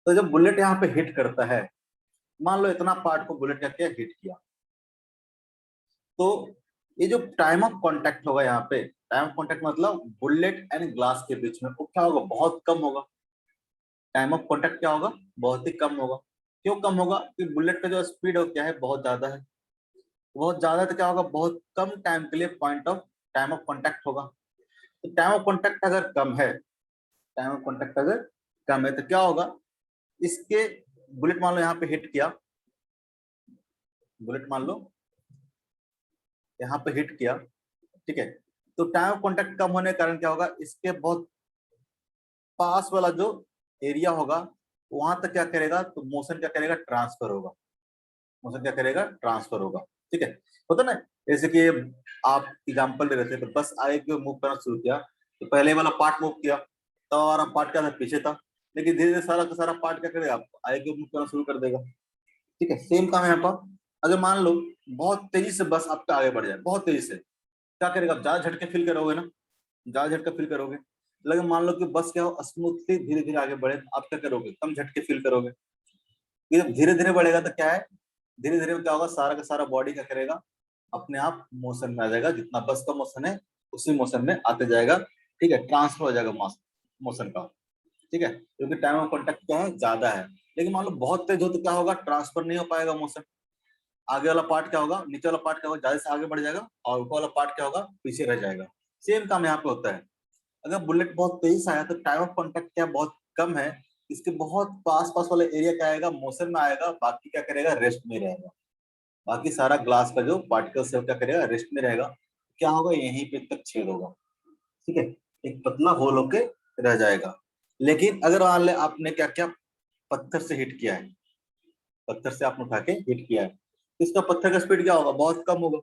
तो जब बुलेट यहाँ पे हिट करता है, मान लो इतना पार्ट को बुलेट का क्या हिट किया, तो ये जो टाइम ऑफ कांटेक्ट होगा यहाँ पे, टाइम ऑफ कांटेक्ट मतलब बुलेट एंड ग्लास के बीच में, वो क्या होगा, बहुत कम होगा। टाइम ऑफ कांटेक्ट क्या होगा, बहुत ही कम होगा। क्यों कम होगा, क्योंकि बुलेट का जो स्पीड है क्या है, बहुत ज्यादा है। बहुत ज्यादा तो क्या होगा, बहुत कम टाइम के लिए point of time of contact होगा। तो टाइम ऑफ कांटेक्ट अगर कम है, टाइम ऑफ कांटेक्ट अगर कम है तो क्या होगा, इसके बुलेट मान लो यहाँ पे हिट किया, बुलेट मान लो यहाँ पे हिट किया, ठीक है। तो टाइम ऑफ कांटेक्ट कम होने के कारण क्या होगा, इसके बहुत पास वाला जो एरिया होगा वहां तक क्या करेगा, तो मोशन क्या करेगा, ट्रांसफर होगा। मोशन क्या करेगा, ट्रांसफर होगा, ठीक है। होता ना, जैसे कि आप एग्जांपल दे रहे थे, तो बस आगे की ओर मूव करना शुरू किया, तो पहले वाला पार्ट मूव किया, तो हमारा पार्ट क्या था, पीछे था। लेकिन धीरे धीरे सारा का सारा पार्ट क्या करेगा, आगे की ओर मूव करना शुरू कर देगा, ठीक है। सेम काम है यहाँ पर, अगर मान लो बहुत तेजी से बस आपका आगे बढ़ जाए, बहुत तेजी से, क्या करेगा? आप ज्यादा झटके फील करोगे ना, ज्यादा झटका फील करोगे। लेकिन मान लो कि बस क्या हो, स्मूथली धीरे धीरे आगे बढ़े, आप क्या करोगे? कम झटके फील करोगे। ये जब धीरे धीरे बढ़ेगा तो क्या है, धीरे धीरे क्या होगा, सारा का सारा बॉडी क्या करेगा, अपने आप मोशन में आ जाएगा। जितना बस का मोशन है उसी मोशन में आते जाएगा। ठीक है, ट्रांसफर हो जाएगा मोशन का। ठीक है, क्योंकि टाइम ऑफ कॉन्टैक्ट क्या है, ज्यादा है। लेकिन मान लो बहुत तेज हो तो क्या होगा, ट्रांसफर नहीं हो पाएगा मोशन। आगे वाला पार्ट क्या होगा, नीचे वाला पार्ट क्या होगा, ज्यादा से आगे बढ़ जाएगा, और ऊपर वाला पार्ट क्या होगा, पीछे रह जाएगा। सेम काम यहाँ पे होता है। अगर बुलेट बहुत तेजी से आया तो टाइम ऑफ कॉन्टैक्ट क्या बहुत कम है, इसके बहुत पास पास वाला एरिया क्या आएगा, मोशन में आएगा, बाकी क्या करेगा, रेस्ट में रहेगा। बाकी सारा ग्लास का जो पार्टिकल्स है क्या करेगा, रेस्ट में रहेगा। क्या होगा, यहीं पे तक छेद होगा। ठीक है, एक पतला होल होके रह जाएगा। लेकिन अगर मान ले आपने क्या क्या, पत्थर से हिट किया है, पत्थर से आपने उठा के हिट किया है, तो इसका पत्थर का स्पीड क्या होगा, बहुत कम होगा।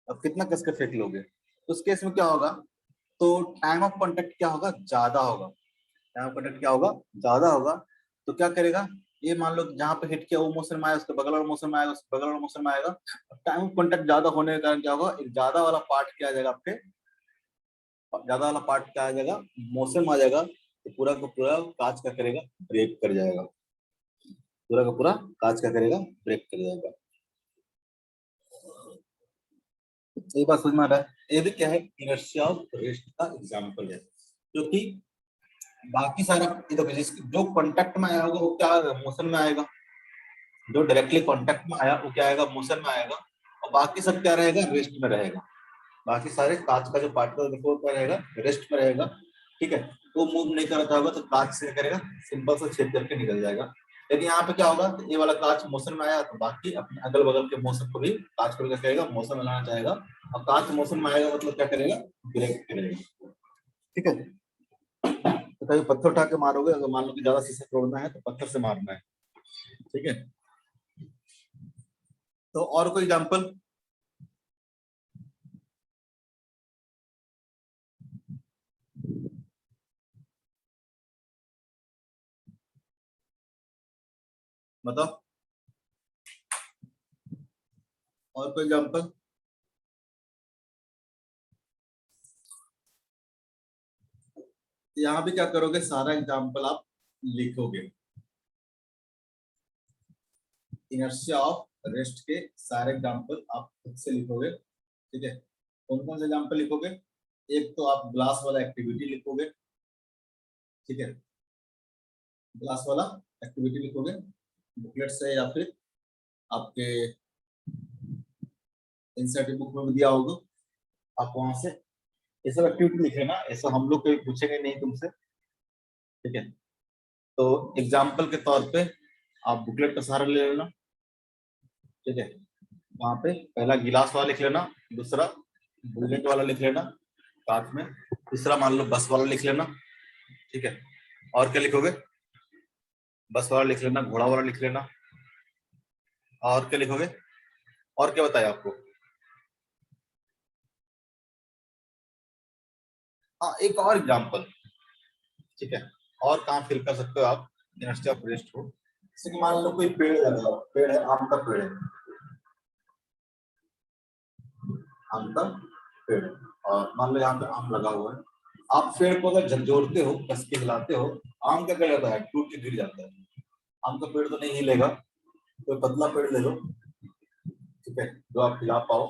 अब कितना कस के फेंक लोगे, तो उस केस में क्या होगा, तो टाइम ऑफ कांटेक्ट क्या होगा, ज्यादा होगा। टाइम ऑफ कांटेक्ट क्या होगा, ज्यादा होगा। तो क्या करेगा, ये मान लो जहां पे हिट किया वो मोशन में आया, उसके बगल वाला मोशन में आएगा, उसके बगल वाला मोशन में आएगा। टाइम ऑफ कांटेक्ट ज्यादा होने के कारण क्या होगा, एक ज्यादा वाला पार्ट क्या आ जाएगा आपके, ज्यादा वाला पार्ट क्या आ जाएगा, मोशन में आ जाएगा। तो पूरा का पूरा कांच का करेगा, ब्रेक कर जाएगा। पूरा का पूरा कांच का करेगा, ब्रेक कर जाएगा। ये बात समझ में आ रहा है। ये भी क्या है, इनर्शिया ऑफ रेस्ट का एग्जांपल है। क्योंकि बाकी सारा ये देखो, जो कांटेक्ट में आया होगा वो क्या मोशन में आएगा, जो डायरेक्टली कांटेक्ट में आया वो क्या आएगा, मोशन में आएगा। और बाकी सब क्या रहेगा, रेस्ट में रहेगा। बाकी सारे कांच का जो पार्टिकल देखो वो क्या रहेगा, रेस्ट में रहेगा। ठीक है, वो मूव नहीं करता होगा तो कांच से क्या करेगा, सिंपल से छेद करके निकल जाएगा। लेकिन यहाँ पे क्या होगा, तो ये वाला कांच मोशन में आया तो बाकी अपने अगल बगल के मोशन को भी कांच को क्या करेगा, मोशन में लाना चाहेगा। और कांच मोशन में आएगा मतलब क्या करेगा, ब्रेक करेगा। ठीक है, तो कभी पत्थर उठा के मारोगे, अगर मान लो कि ज्यादा शीशा तोड़ना है तो पत्थर से मारना है। ठीक है, तो और कोई एग्जांपल? बताओ, और कोई एग्जांपल? यहाँ भी क्या करोगे, सारा एग्जांपल आप लिखोगे। इनर्शिया ऑफ रेस्ट के सारे एग्जांपल आप खुद से लिखोगे। ठीक है, कौन कौन से एग्जांपल लिखोगे? एक तो आप ग्लास वाला एक्टिविटी लिखोगे। ठीक है, ग्लास वाला एक्टिविटी लिखोगे बुकलेट से, या फिर आपके एनसीईआरटी बुक में भी दिया होगा, आप वहां से ये सब एक्टिविटी लिखे ना। ऐसा हम लोग कोई पूछेंगे नहीं तुमसे। ठीक है, तो एग्जाम्पल के तौर पे आप बुकलेट का सहारा ले लेना। ठीक है, वहां पे पहला गिलास वाला लिख लेना, दूसरा बुलेट वाला लिख लेना साथ में, तीसरा मान लो बस वाला लिख लेना। ठीक है, और क्या लिखोगे, बस वाला लिख लेना, घोड़ा वाला लिख लेना, और क्या लिखोगे, और क्या बताया आपको? हाँ, एक और एग्जाम्पल। ठीक है, और कहाँ फिल कर सकते हो आप इनर्शिया ऑफ रेस्ट को? जैसे कि मान लो कोई पेड़ लगा हुआ, पेड़ है, आम का पेड़ है, आम का पेड़ है, और मान लो यहाँ पे आम लगा हुआ है। आप पेड़ को अगर झकझोरते हो, कस के हिलाते हो, आम क्या कर जाता है, टूट के गिर जाता है। आम का पेड़ तो नहीं हिलेगा, कोई पतला पेड़ ले लो। ठीक है, जो आप हिला पाओ।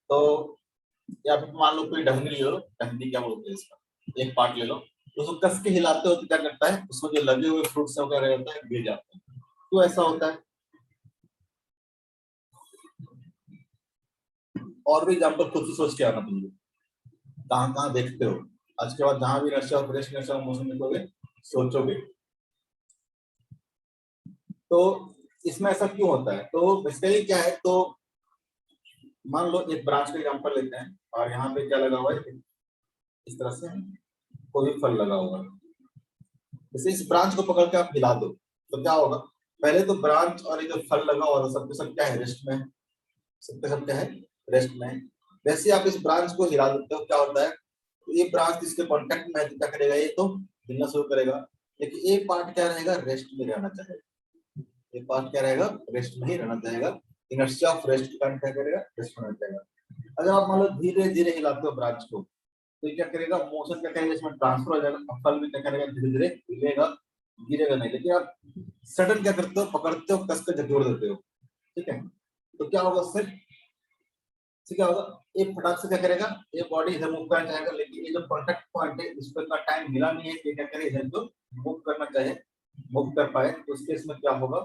तो या फिर मान लो कोई डंडी ले लो, डंडी क्या बोलते हैं इसका, एक पार्ट ले लो, तो उसको कस के हिलाते हो तो क्या करता है, उसमें जो लगे हुए फ्रूट्स वगैरह रहता है गिर जाता है। तो ऐसा होता है। और भी एग्जाम्पल खुद से सोच के आना तुम लोग, कहाँ कहाँ देखते हो। आज के बाद जहां भी नशा और फ्रेश नशा मौसम लिखोगे, सोचोगे। तो इसमें ऐसा क्यों होता है, तो बेसिकली क्या है, तो मान लो एक ब्रांच का एग्जांपल लेते हैं, और यहाँ पे क्या लगा हुआ है, इस तरह से कोई फल लगा हुआ है। जैसे इस ब्रांच को पकड़ के आप हिला दो तो क्या होगा, पहले तो ब्रांच और ये जो फल लगा हुआ है सब के सब क्या है, रेस्ट में है। सब के सब क्या है, रेस्ट में है। वैसे आप इस ब्रांच को हिला देते हो, क्या होता है, तो ये ब्रांच इसके कांटेक्ट में है तो क्या करेगा, ये तो हिलना शुरू करेगा। लेकिन एक पार्ट क्या रहेगा, रेस्ट में रहना चाहेगा। ये पार्ट क्या रहेगा, रेस्ट में ही रहना चाहेगा। इनर्शिया ऑफ रेस्ट के कारण क्या करेगा, रेस्ट में रहना चाहेगा। अगर आप मान लो धीरे धीरे हिलाते हो ब्रांच को, तो क्या करेगा, मोशन क्या करेगा, इसमें ट्रांसफर हो जाएगा, फल में क्या करेगा, धीरे धीरे हिलेगा, गिरेगा नहीं। लेकिन आप सडन क्या करते हो, पकड़ते हो, कस कर झकोड़ देते हो, ठीक है, तो क्या होगा उससे, क्या होगा, ये फटाक से क्या करेगा, ये बॉडी इधर मूव करना चाहेगा, लेकिन ये जो कॉन्टेक्ट पॉइंट है इस पर इतना टाइम मिला नहीं है कि क्या करे, इधर को मूव करना चाहे, मूव कर पाए। तो उस केस में क्या होगा,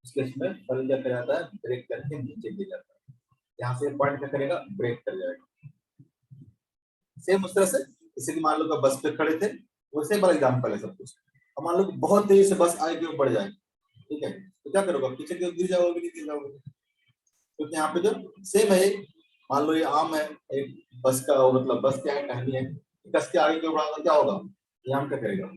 उस केस में फल क्या कर जाता है, ब्रेक करके नीचे गिर जाता है। यहाँ से पॉइंट क्या करेगा, ब्रेक कर जाएगा। सेम उस तरह से, जैसे कि मान लो बस पे खड़े थे, वैसे बड़ा एग्जाम्पल है सब कुछ। अब मान लो बहुत तेजी से बस आगे ऊपर बढ़ जाए, ठीक है, तो क्या करोगे, पीछे की ओर गिर जाओगे, नहीं गिर जाओगे, क्योंकि यहाँ पे जो सेम है, मान लो ये आम है, एक बस का मतलब बस क्या है, टहनी है, कस के आगे क्यों बढ़ाओगे, क्या होगा, ये आम क्या करेगा,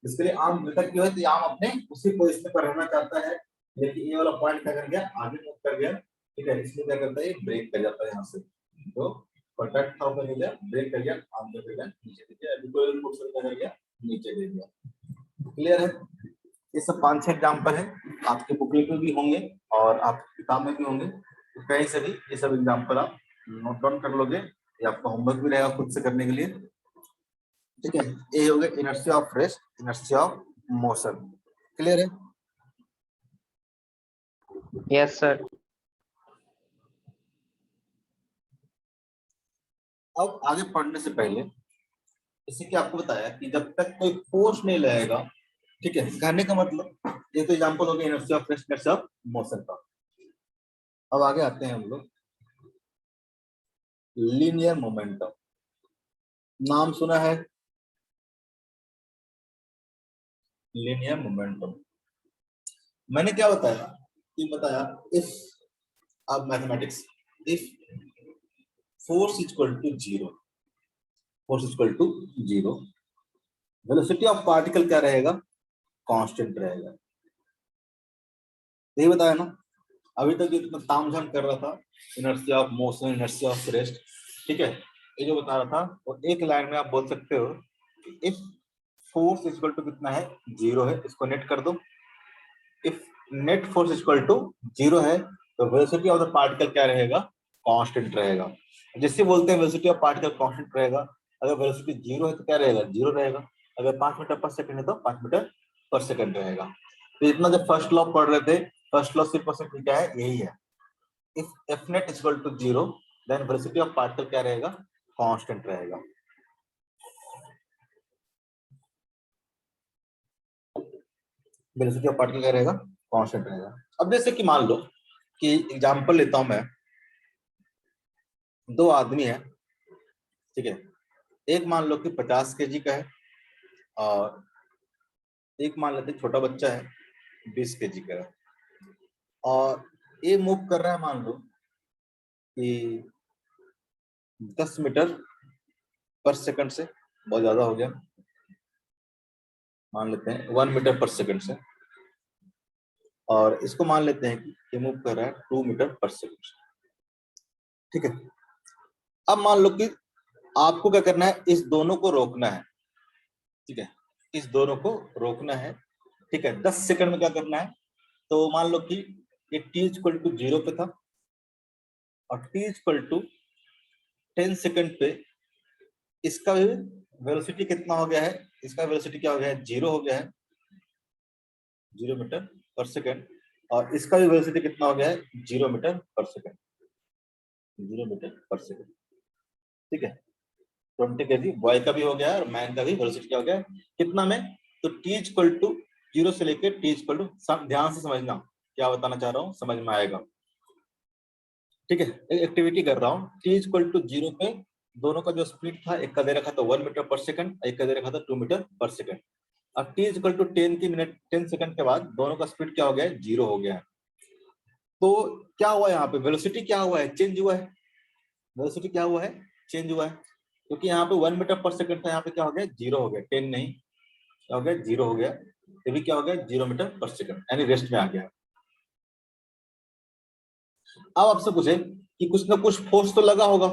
इसके लिए आम मृतक क्यों है, तो आम अपने उसी पोजिशन पर रहना चाहता है, लेकिन ये वाला पॉइंट क्या कर गया, आगे मूव कर गया, ठीक है, इसलिए क्या करता है, ये ब्रेक कर जाता है यहाँ से, तो कॉन्टैक्ट था ऊपर गया, ब्रेक कर गया, आम क्या कर गया, नीचे गिर गया, रिकॉइल फोर्स क्या कर गया, नीचे गिर गया। क्लियर है, ये सब 5-6 एग्जाम्पल है, आपके बुकलेट में भी होंगे और आपकी किताब में भी होंगे, तो कहीं से भी ये सब एग्जाम्पल आप नोट डाउन कर लोगे, ये आपका होमवर्क भी रहेगा खुद से करने के लिए, ठीक है। ये हो गया inertia of rest, inertia of motion. Clear है, यस सर। अब आगे पढ़ने से पहले जैसे कि आपको बताया कि जब तक कोई फोर्स नहीं लगेगा, ठीक है, कहने का मतलब ये तो एग्जांपल हो गया inertia of rest, inertia of motion का। अब आगे आते हैं हम लोग लीनियर मोमेंटम, नाम सुना है, लीनियर मोमेंटम। मैंने क्या बताया कि बताया इफ अब mathematics, if force equal to zero, force equal to zero, velocity of particle क्या रहेगा, कांस्टेंट रहेगा। यही बताया ना, अभी तक जो तामझाम कर रहा था, inertia of motion, inertia of rest, ठीक है, ये जो बता रहा था, और एक लाइन में आप बोल सकते हो कि इफ फोर्स इक्वल टू कितना है, जीरो है, इसको नेट कर दो। If net force equal to zero है तो वेलोसिटी ऑफ द पार्टिकल क्या रहेगा, कांस्टेंट रहेगा। जिससे बोलते हैं वेलोसिटी ऑफ पार्टिकल कांस्टेंट रहेगा, अगर वेलोसिटी जीरो है तो क्या रहेगा, जीरो रहेगा, अगर 5 मीटर पर सेकंड है तो 5 मीटर पर सेकंड रहेगा। तो इतना जब फर्स्ट लॉ पढ़ रहे थे, फर्स्ट लॉ सिर्फ और सिर्फ क्या है, यही है, if F net equal to zero then velocity of particle क्या रहेगा, कांस्टेंट रहेगा। वेलोसिटी ऑफ पार्टिकल क्या रहेगा, कांस्टेंट रहेगा। अब जैसे कि मान लो कि एग्जांपल लेता हूं मैं, दो आदमी है, ठीक है, एक मान लो कि 50 केजी का है और एक मान लेते छोटा बच्चा है 20 केजी का है, और ये मूव कर रहा है मान लो कि 10 मीटर पर सेकंड से, बहुत ज्यादा हो गया, मान लेते हैं 1 मीटर पर सेकंड से, और इसको मान लेते हैं कि ये मूव कर रहा है 2 मीटर पर सेकंड से, ठीक है। अब मान लो कि आपको क्या करना है, इस दोनों को रोकना है, ठीक है, इस दोनों को रोकना है, ठीक है। 10 सेकंड में क्या करना है, तो मान लो कि ये t इक्वल टू 0 पे था और t इक्वल टू 10 सेकंड पे इसका भी वेलोसिटी कितना हो गया है, इसका वेलोसिटी क्या हो गया है, 0 हो गया है, 0 मीटर पर सेकंड, और इसका भी वेलोसिटी कितना हो गया है, 0 मीटर पर सेकंड, 0 मीटर पर सेकंड, ठीक है। 20 केजी बॉय का भी हो गया है और मैन का भी वेलोसिटी क्या हो गया है, कितना में, तो t इक्वल टू 0 से लेकर t इक्वल टू, ध्यान से समझना क्या बताना चाह रहा हूँ, समझ में आएगा, ठीक है। एक एक्टिविटी कर रहा हूँ, t इक्वल टू 0 पे दोनों का जो स्पीड था, एक का दे रखा था 1 मीटर पर सेकंड, एक का दे रखा था 2 मीटर पर सेकंड। अब t इक्वल टू 10 की मिनट 10 सेकंड के बाद दोनों का स्पीड क्या हो गया है, 0 हो गया है। तो क्या हुआ यहाँ पे, वेलोसिटी क्या हुआ है, चेंज हुआ है, वेलोसिटी क्या हुआ है, चेंज हुआ है, क्योंकि यहाँ पे 1 मीटर पर सेकंड था, यहाँ पे क्या हो गया, 0 हो गया, 10 नहीं, क्या हो गया, 0 हो गया, ये भी क्या हो गया, 0 मीटर पर सेकंड, यानी रेस्ट में आ गया। अब आपसे पूछे कि कुछ ना कुछ फोर्स तो लगा होगा,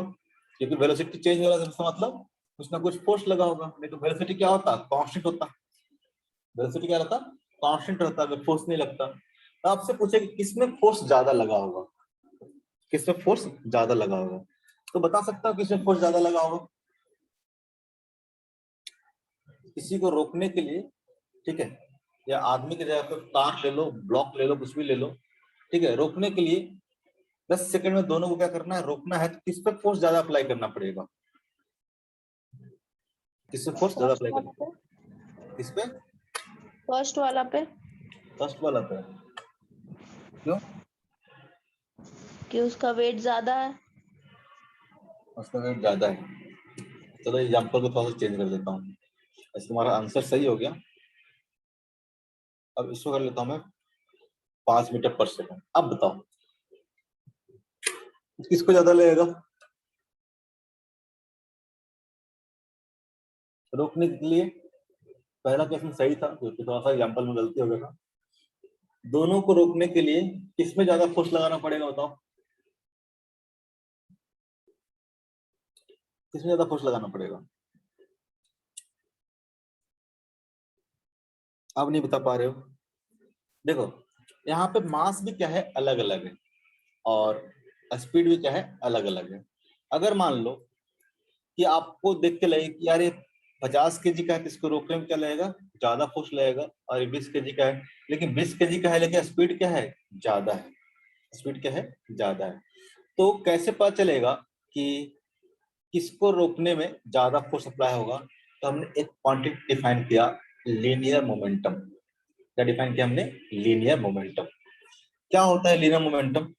क्योंकि वेलोसिटी चेंज हो रहा है, इसका मतलब कुछ ना कुछ फोर्स लगा होगा, नहीं तो वेलोसिटी क्या होता, कांस्टेंट होता, वेलोसिटी क्या रहता, कांस्टेंट रहता, अगर फोर्स नहीं लगता। तो आपसे पूछे कि किसमें फोर्स ज्यादा लगा होगा, किसमें फोर्स ज्यादा लगा होगा, तो बता सकता हूँ किसमें फोर्स ज्यादा लगा होगा। किसी को रोकने के लिए, ठीक है, या आदमी की जगह पर तार ले लो, ब्लॉक ले लो, कुछ भी ले लो, ठीक है, रोकने के लिए 10 सेकंड में दोनों को क्या करना है, रोकना है, तो किस पे फोर्स ज्यादा अप्लाई करना पड़ेगा, किस पे फोर्स ज्यादा अप्लाई करना पड़ेगा, किस पे, फर्स्ट वाला पे, फर्स्ट वाला पे। क्यों? कि उसका वेट ज्यादा है। उसका वेट ज्यादा है। चलो एग्जाम्पल को थोड़ा सा चेंज कर देता हूँ, ऐसे तुम्हारा आंसर सही हो गया। अब इसको कर लेता हूँ मैं 5 मीटर पर सेकंड। अब बताओ किसको ज्यादा लगेगा रोकने के लिए। पहला क्वेश्चन सही था, क्योंकि थोड़ा सा एग्जाम्पल में गलती हो गया था। दोनों को रोकने के लिए किसमें ज्यादा फोर्स लगाना पड़ेगा बताओ, किसमें ज्यादा फोर्स लगाना पड़ेगा। अब नहीं बता पा रहे हो। देखो यहाँ पे मास भी क्या है, अलग अलग है, और स्पीड भी क्या है, अलग अलग है। अगर मान लो कि आपको देख के लगे कि यार ये 50 केजी का है, तो इसको रोकने में क्या लगेगा, ज्यादा फोर्स लगेगा, और ये 20 केजी का है, लेकिन 20 केजी का है, लेकिन स्पीड क्या है, ज्यादा है, स्पीड क्या है, ज्यादा है। तो कैसे पता चलेगा कि किसको रोकने में ज्यादा फोर्स अप्लाई होगा। तो हमने एक क्वांटिटी डिफाइन किया, लीनियर मोमेंटम। क्या डिफाइन किया हमने, लीनियर मोमेंटम। क्या होता है linear momentum,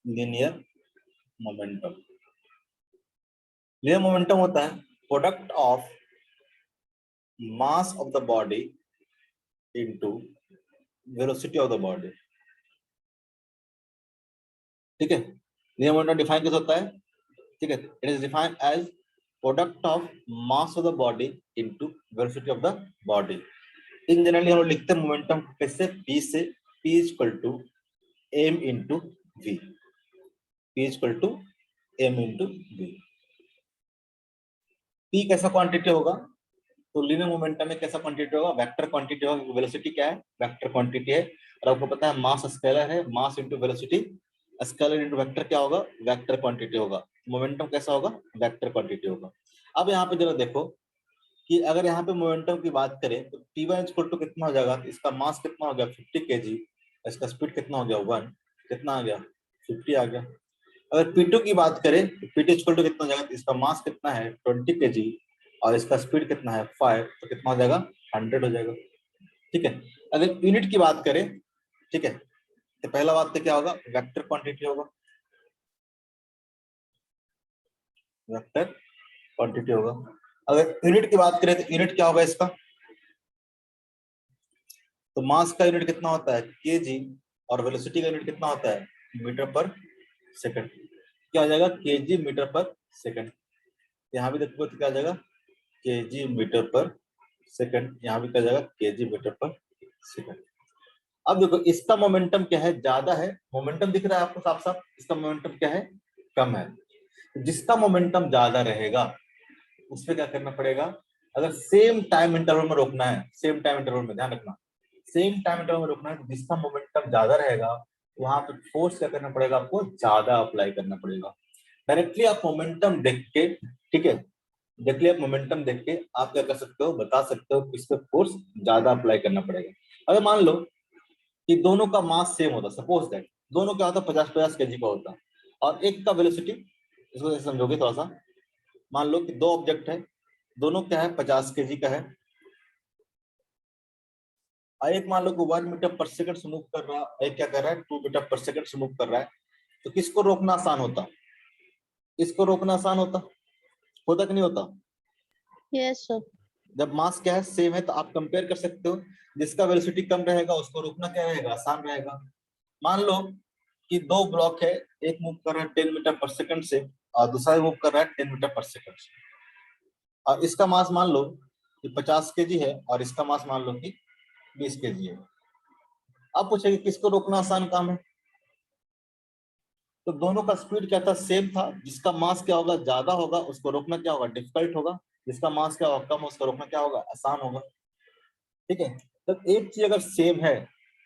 linear momentum, linear momentum होता है product of mass of the body into velocity of the body. ठीक है, लीनियर मोमेंटम डिफाइन कैसे होता है, ठीक है, it is defined as product of mass of the body into velocity of the body. In generally हम लोग लिखते हैं मोमेंटम कैसे, पी से, P equal to M into V, P equal to M into V. P कैसा quantity होगा, तो linear momentum में कैसा क्वांटिटी होगा, वेक्टर क्वांटिटी होगा, क्योंकि वेलोसिटी क्या है, वेक्टर क्वांटिटी है। और आपको पता है मास स्केलर है, mass into velocity, scalar into vector क्या होगा, वेक्टर क्वांटिटी होगा। मोमेंटम कैसा होगा, वेक्टर क्वांटिटी होगा। अब यहाँ पे जरा देखो कि अगर यहाँ पे मोमेंटम की बात करें तो T1 इक्वल टू कितना हो जाएगा, इसका मास कितना हो गया 50 kg, इसका स्पीड कितना हो गया 1, कितना आ गया 50 आ गया। अगर P2 की बात करें तो P2 इक्वल टू कितना हो जाएगा, इसका मास कितना है 20 kg और इसका स्पीड कितना है 5, तो कितना हो जाएगा 100 हो जाएगा। ठीक है, अगर यूनिट की बात करें, ठीक है, तो पहला बात तो क्या होगा, वेक्टर क्वांटिटी होगा, वेक्टर क्वांटिटी होगा। अगर यूनिट की बात करें तो यूनिट क्या होगा इसका, तो मास का यूनिट कितना होता है केजी, और वेलोसिटी का यूनिट कितना होता है मीटर पर सेकंड। क्या हो जाएगा, केजी मीटर पर सेकंड। यहाँ भी देखो तो क्या आ जाएगा, केजी मीटर पर सेकंड, यहाँ भी क्या आ जाएगा, केजी मीटर पर सेकंड। अब देखो इसका मोमेंटम क्या है, ज्यादा है, मोमेंटम दिख रहा है आपको साफ साफ, इसका मोमेंटम क्या है, कम है। जिसका मोमेंटम ज्यादा रहेगा उस पर क्या करना पड़ेगा, अगर सेम टाइम इंटरवल में रोकना है, सेम टाइम इंटरवल में ध्यान रखना, सेम टाइम इंटरवल में रोकना है, तो जिसका मोमेंटम ज्यादा रहेगा वहां पे फोर्स क्या करना पड़ेगा, आपको ज्यादा अप्लाई करना पड़ेगा। डायरेक्टली आप मोमेंटम देख के, ठीक है, डायरेक्टली आप मोमेंटम देख के आप क्या कर सकते हो, बता सकते हो कि इस पे फोर्स ज्यादा अप्लाई करना पड़ेगा। अगर मान लो कि दोनों का मास सेम होता, सपोज दैट दोनों क्या होता 50-50 केजी का होता, और एक का वेलोसिटी, इसको कैसे समझोगे थोड़ा सा, मान लो कि दो ऑब्जेक्ट है, दोनों क्या है 50 केजी का है, और एक मान लो कि 1 मीटर पर सेकंड से मूव कर रहा है, एक क्या कर रहा है 2 मीटर पर सेकंड से मूव कर रहा है। तो किसको रोकना आसान होता, इसको रोकना आसान होता, होता कि नहीं होता। Yes sir. जब मास क्या है सेम है तो आप कंपेयर कर सकते हो, जिसका वेलोसिटी कम रहेगा उसको रोकना क्या रहेगा, आसान रहेगा। मान लो कि दो ब्लॉक है, एक मूव कर रहा है 10 मीटर पर सेकंड से और दूसरा मूव कर रहा है 10 मीटर पर सेकंड से, और इसका मास मान लो कि 50 केजी है और इसका मास मान लो कि 20 केजी है। अब पूछेंगे किसको रोकना आसान काम है, तो दोनों का स्पीड क्या था, सेम था, जिसका मास क्या होगा ज्यादा होगा उसको रोकना क्या होगा, डिफिकल्ट होगा, जिसका मास क्या होगा कम उसको रोकना क्या होगा, आसान होगा। ठीक है, तो एक चीज अगर सेम है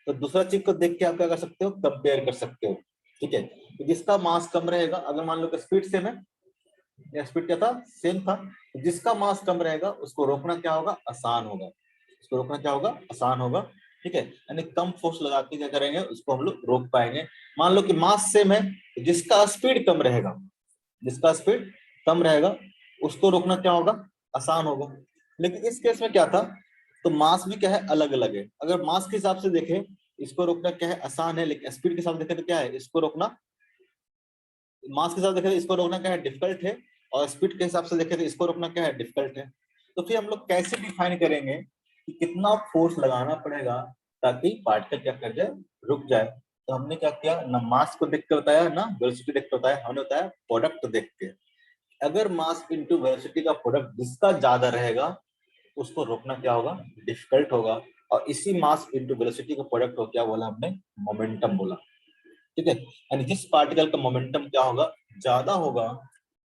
तो दूसरा चीज को देख के आप क्या कर सकते हो, कंपेयर कर सकते हो। ठीक है, तो जिसका मास कम रहेगा, अगर मान लो कि स्पीड सेम है या स्पीड क्या था, सेम था, तो जिसका मास कम रहेगा उसको रोकना क्या होगा, आसान होगा। उसको रोकना क्या होगा, आसान होगा। ठीक है, यानी कम फोर्स लगा के क्या करेंगे, उसको हम लोग रोक पाएंगे। मान लो कि मास सेम है, तो जिसका स्पीड कम रहेगा, जिसका स्पीड कम रहेगा उसको रोकना क्या होगा, आसान होगा। लेकिन इस केस में क्या था, तो मास भी क्या है, अलग अलग है। अगर मास के हिसाब से देखें, इसको रोकना क्या है, आसान है, लेकिन स्पीड के हिसाब से देखें तो क्या है, इसको रोकना, मास के साथ देखें तो इसको रोकना क्या है, डिफिकल्ट है, और स्पीड के हिसाब से देखें तो इसको रोकना क्या है, डिफिकल्ट है। तो फिर हम लोग कैसे डिफाइन करेंगे कि कितना फोर्स लगाना पड़ेगा ताकि पार्टिकल क्या कर जाए, रुक जाए। तो हमने क्या किया, ना मास को देख के बताया, ना वेलोसिटी देख के बताया, हमने बताया प्रोडक्ट देख के। अगर मास इंटू वेलोसिटी का प्रोडक्ट जिसका ज्यादा रहेगा उसको रोकना क्या होगा, डिफिकल्ट होगा। और इसी मास इंटू वेलोसिटी का प्रोडक्ट को क्या बोला हमने, मोमेंटम बोला। ठीक है, यानी जिस पार्टिकल का मोमेंटम क्या होगा, ज्यादा होगा,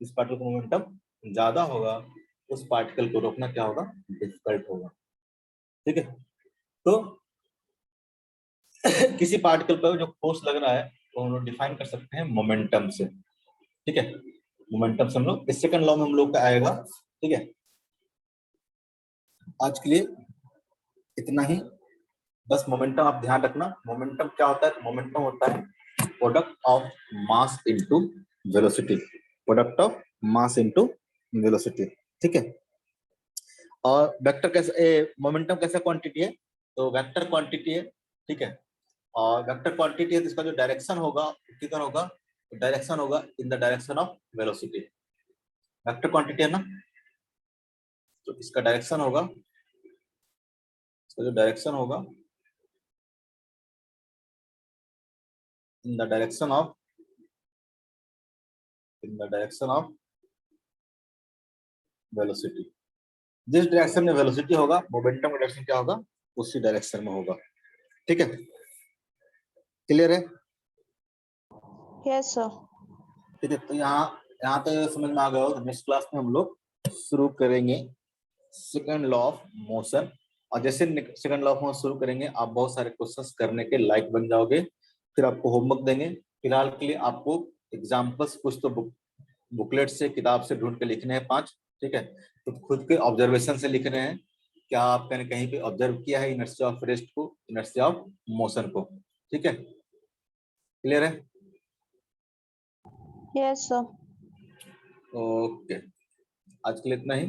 जिस पार्टिकल का मोमेंटम ज्यादा होगा उस पार्टिकल को रोकना क्या होगा, डिफिकल्ट होगा। ठीक है, तो किसी पार्टिकल पर जो फोर्स लग रहा है वो हम लोग डिफाइन कर सकते हैं मोमेंटम से। ठीक है, मोमेंटम से हम लोग इस सेकंड लॉ में हम लोग का आएगा। ठीक है, आज के लिए इतना ही, बस मोमेंटम आप ध्यान रखना। मोमेंटम क्या होता है, मोमेंटम होता है product of mass into velocity, product of mass into velocity. ठीक है, और वेक्टर कैसे, मोमेंटम कैसा क्वांटिटी है, तो वेक्टर क्वांटिटी है। ठीक है, और वेक्टर क्वांटिटी है तो इसका जो डायरेक्शन होगा किधर होगा, डायरेक्शन होगा in the direction of velocity. Vector quantity है ना, तो इसका डायरेक्शन होगा, इसका जो डायरेक्शन होगा in the direction of, in the direction of velocity. जिस डायरेक्शन में वेलोसिटी होगा मोमेंटम का डायरेक्शन क्या होगा, उसी डायरेक्शन में होगा। ठीक है, क्लियर है। Yes sir. ठीक है, तो यहाँ यहाँ तक समझ में आ गया हो। तो नेक्स्ट क्लास में हम लोग शुरू करेंगे सेकंड लॉ ऑफ मोशन। और जैसे सेकंड लॉ ऑफ मोशन शुरू करेंगे आप बहुत सारे क्वेश्चंस करने के लायक बन जाओगे। फिर आपको होमवर्क देंगे। फिलहाल के लिए आपको एग्जाम्पल्स कुछ तो बुकलेट से, किताब से ढूंढ के लिखने हैं 5। ठीक है, तो खुद के ऑब्जर्वेशन से लिख रहे हैं, क्या आपने कहीं पे ऑब्जर्व किया है इनर्शिया ऑफ रेस्ट को, इनर्शिया ऑफ मोशन को। ठीक है, क्लियर है। Yes sir. ओके, आज के लिए इतना ही।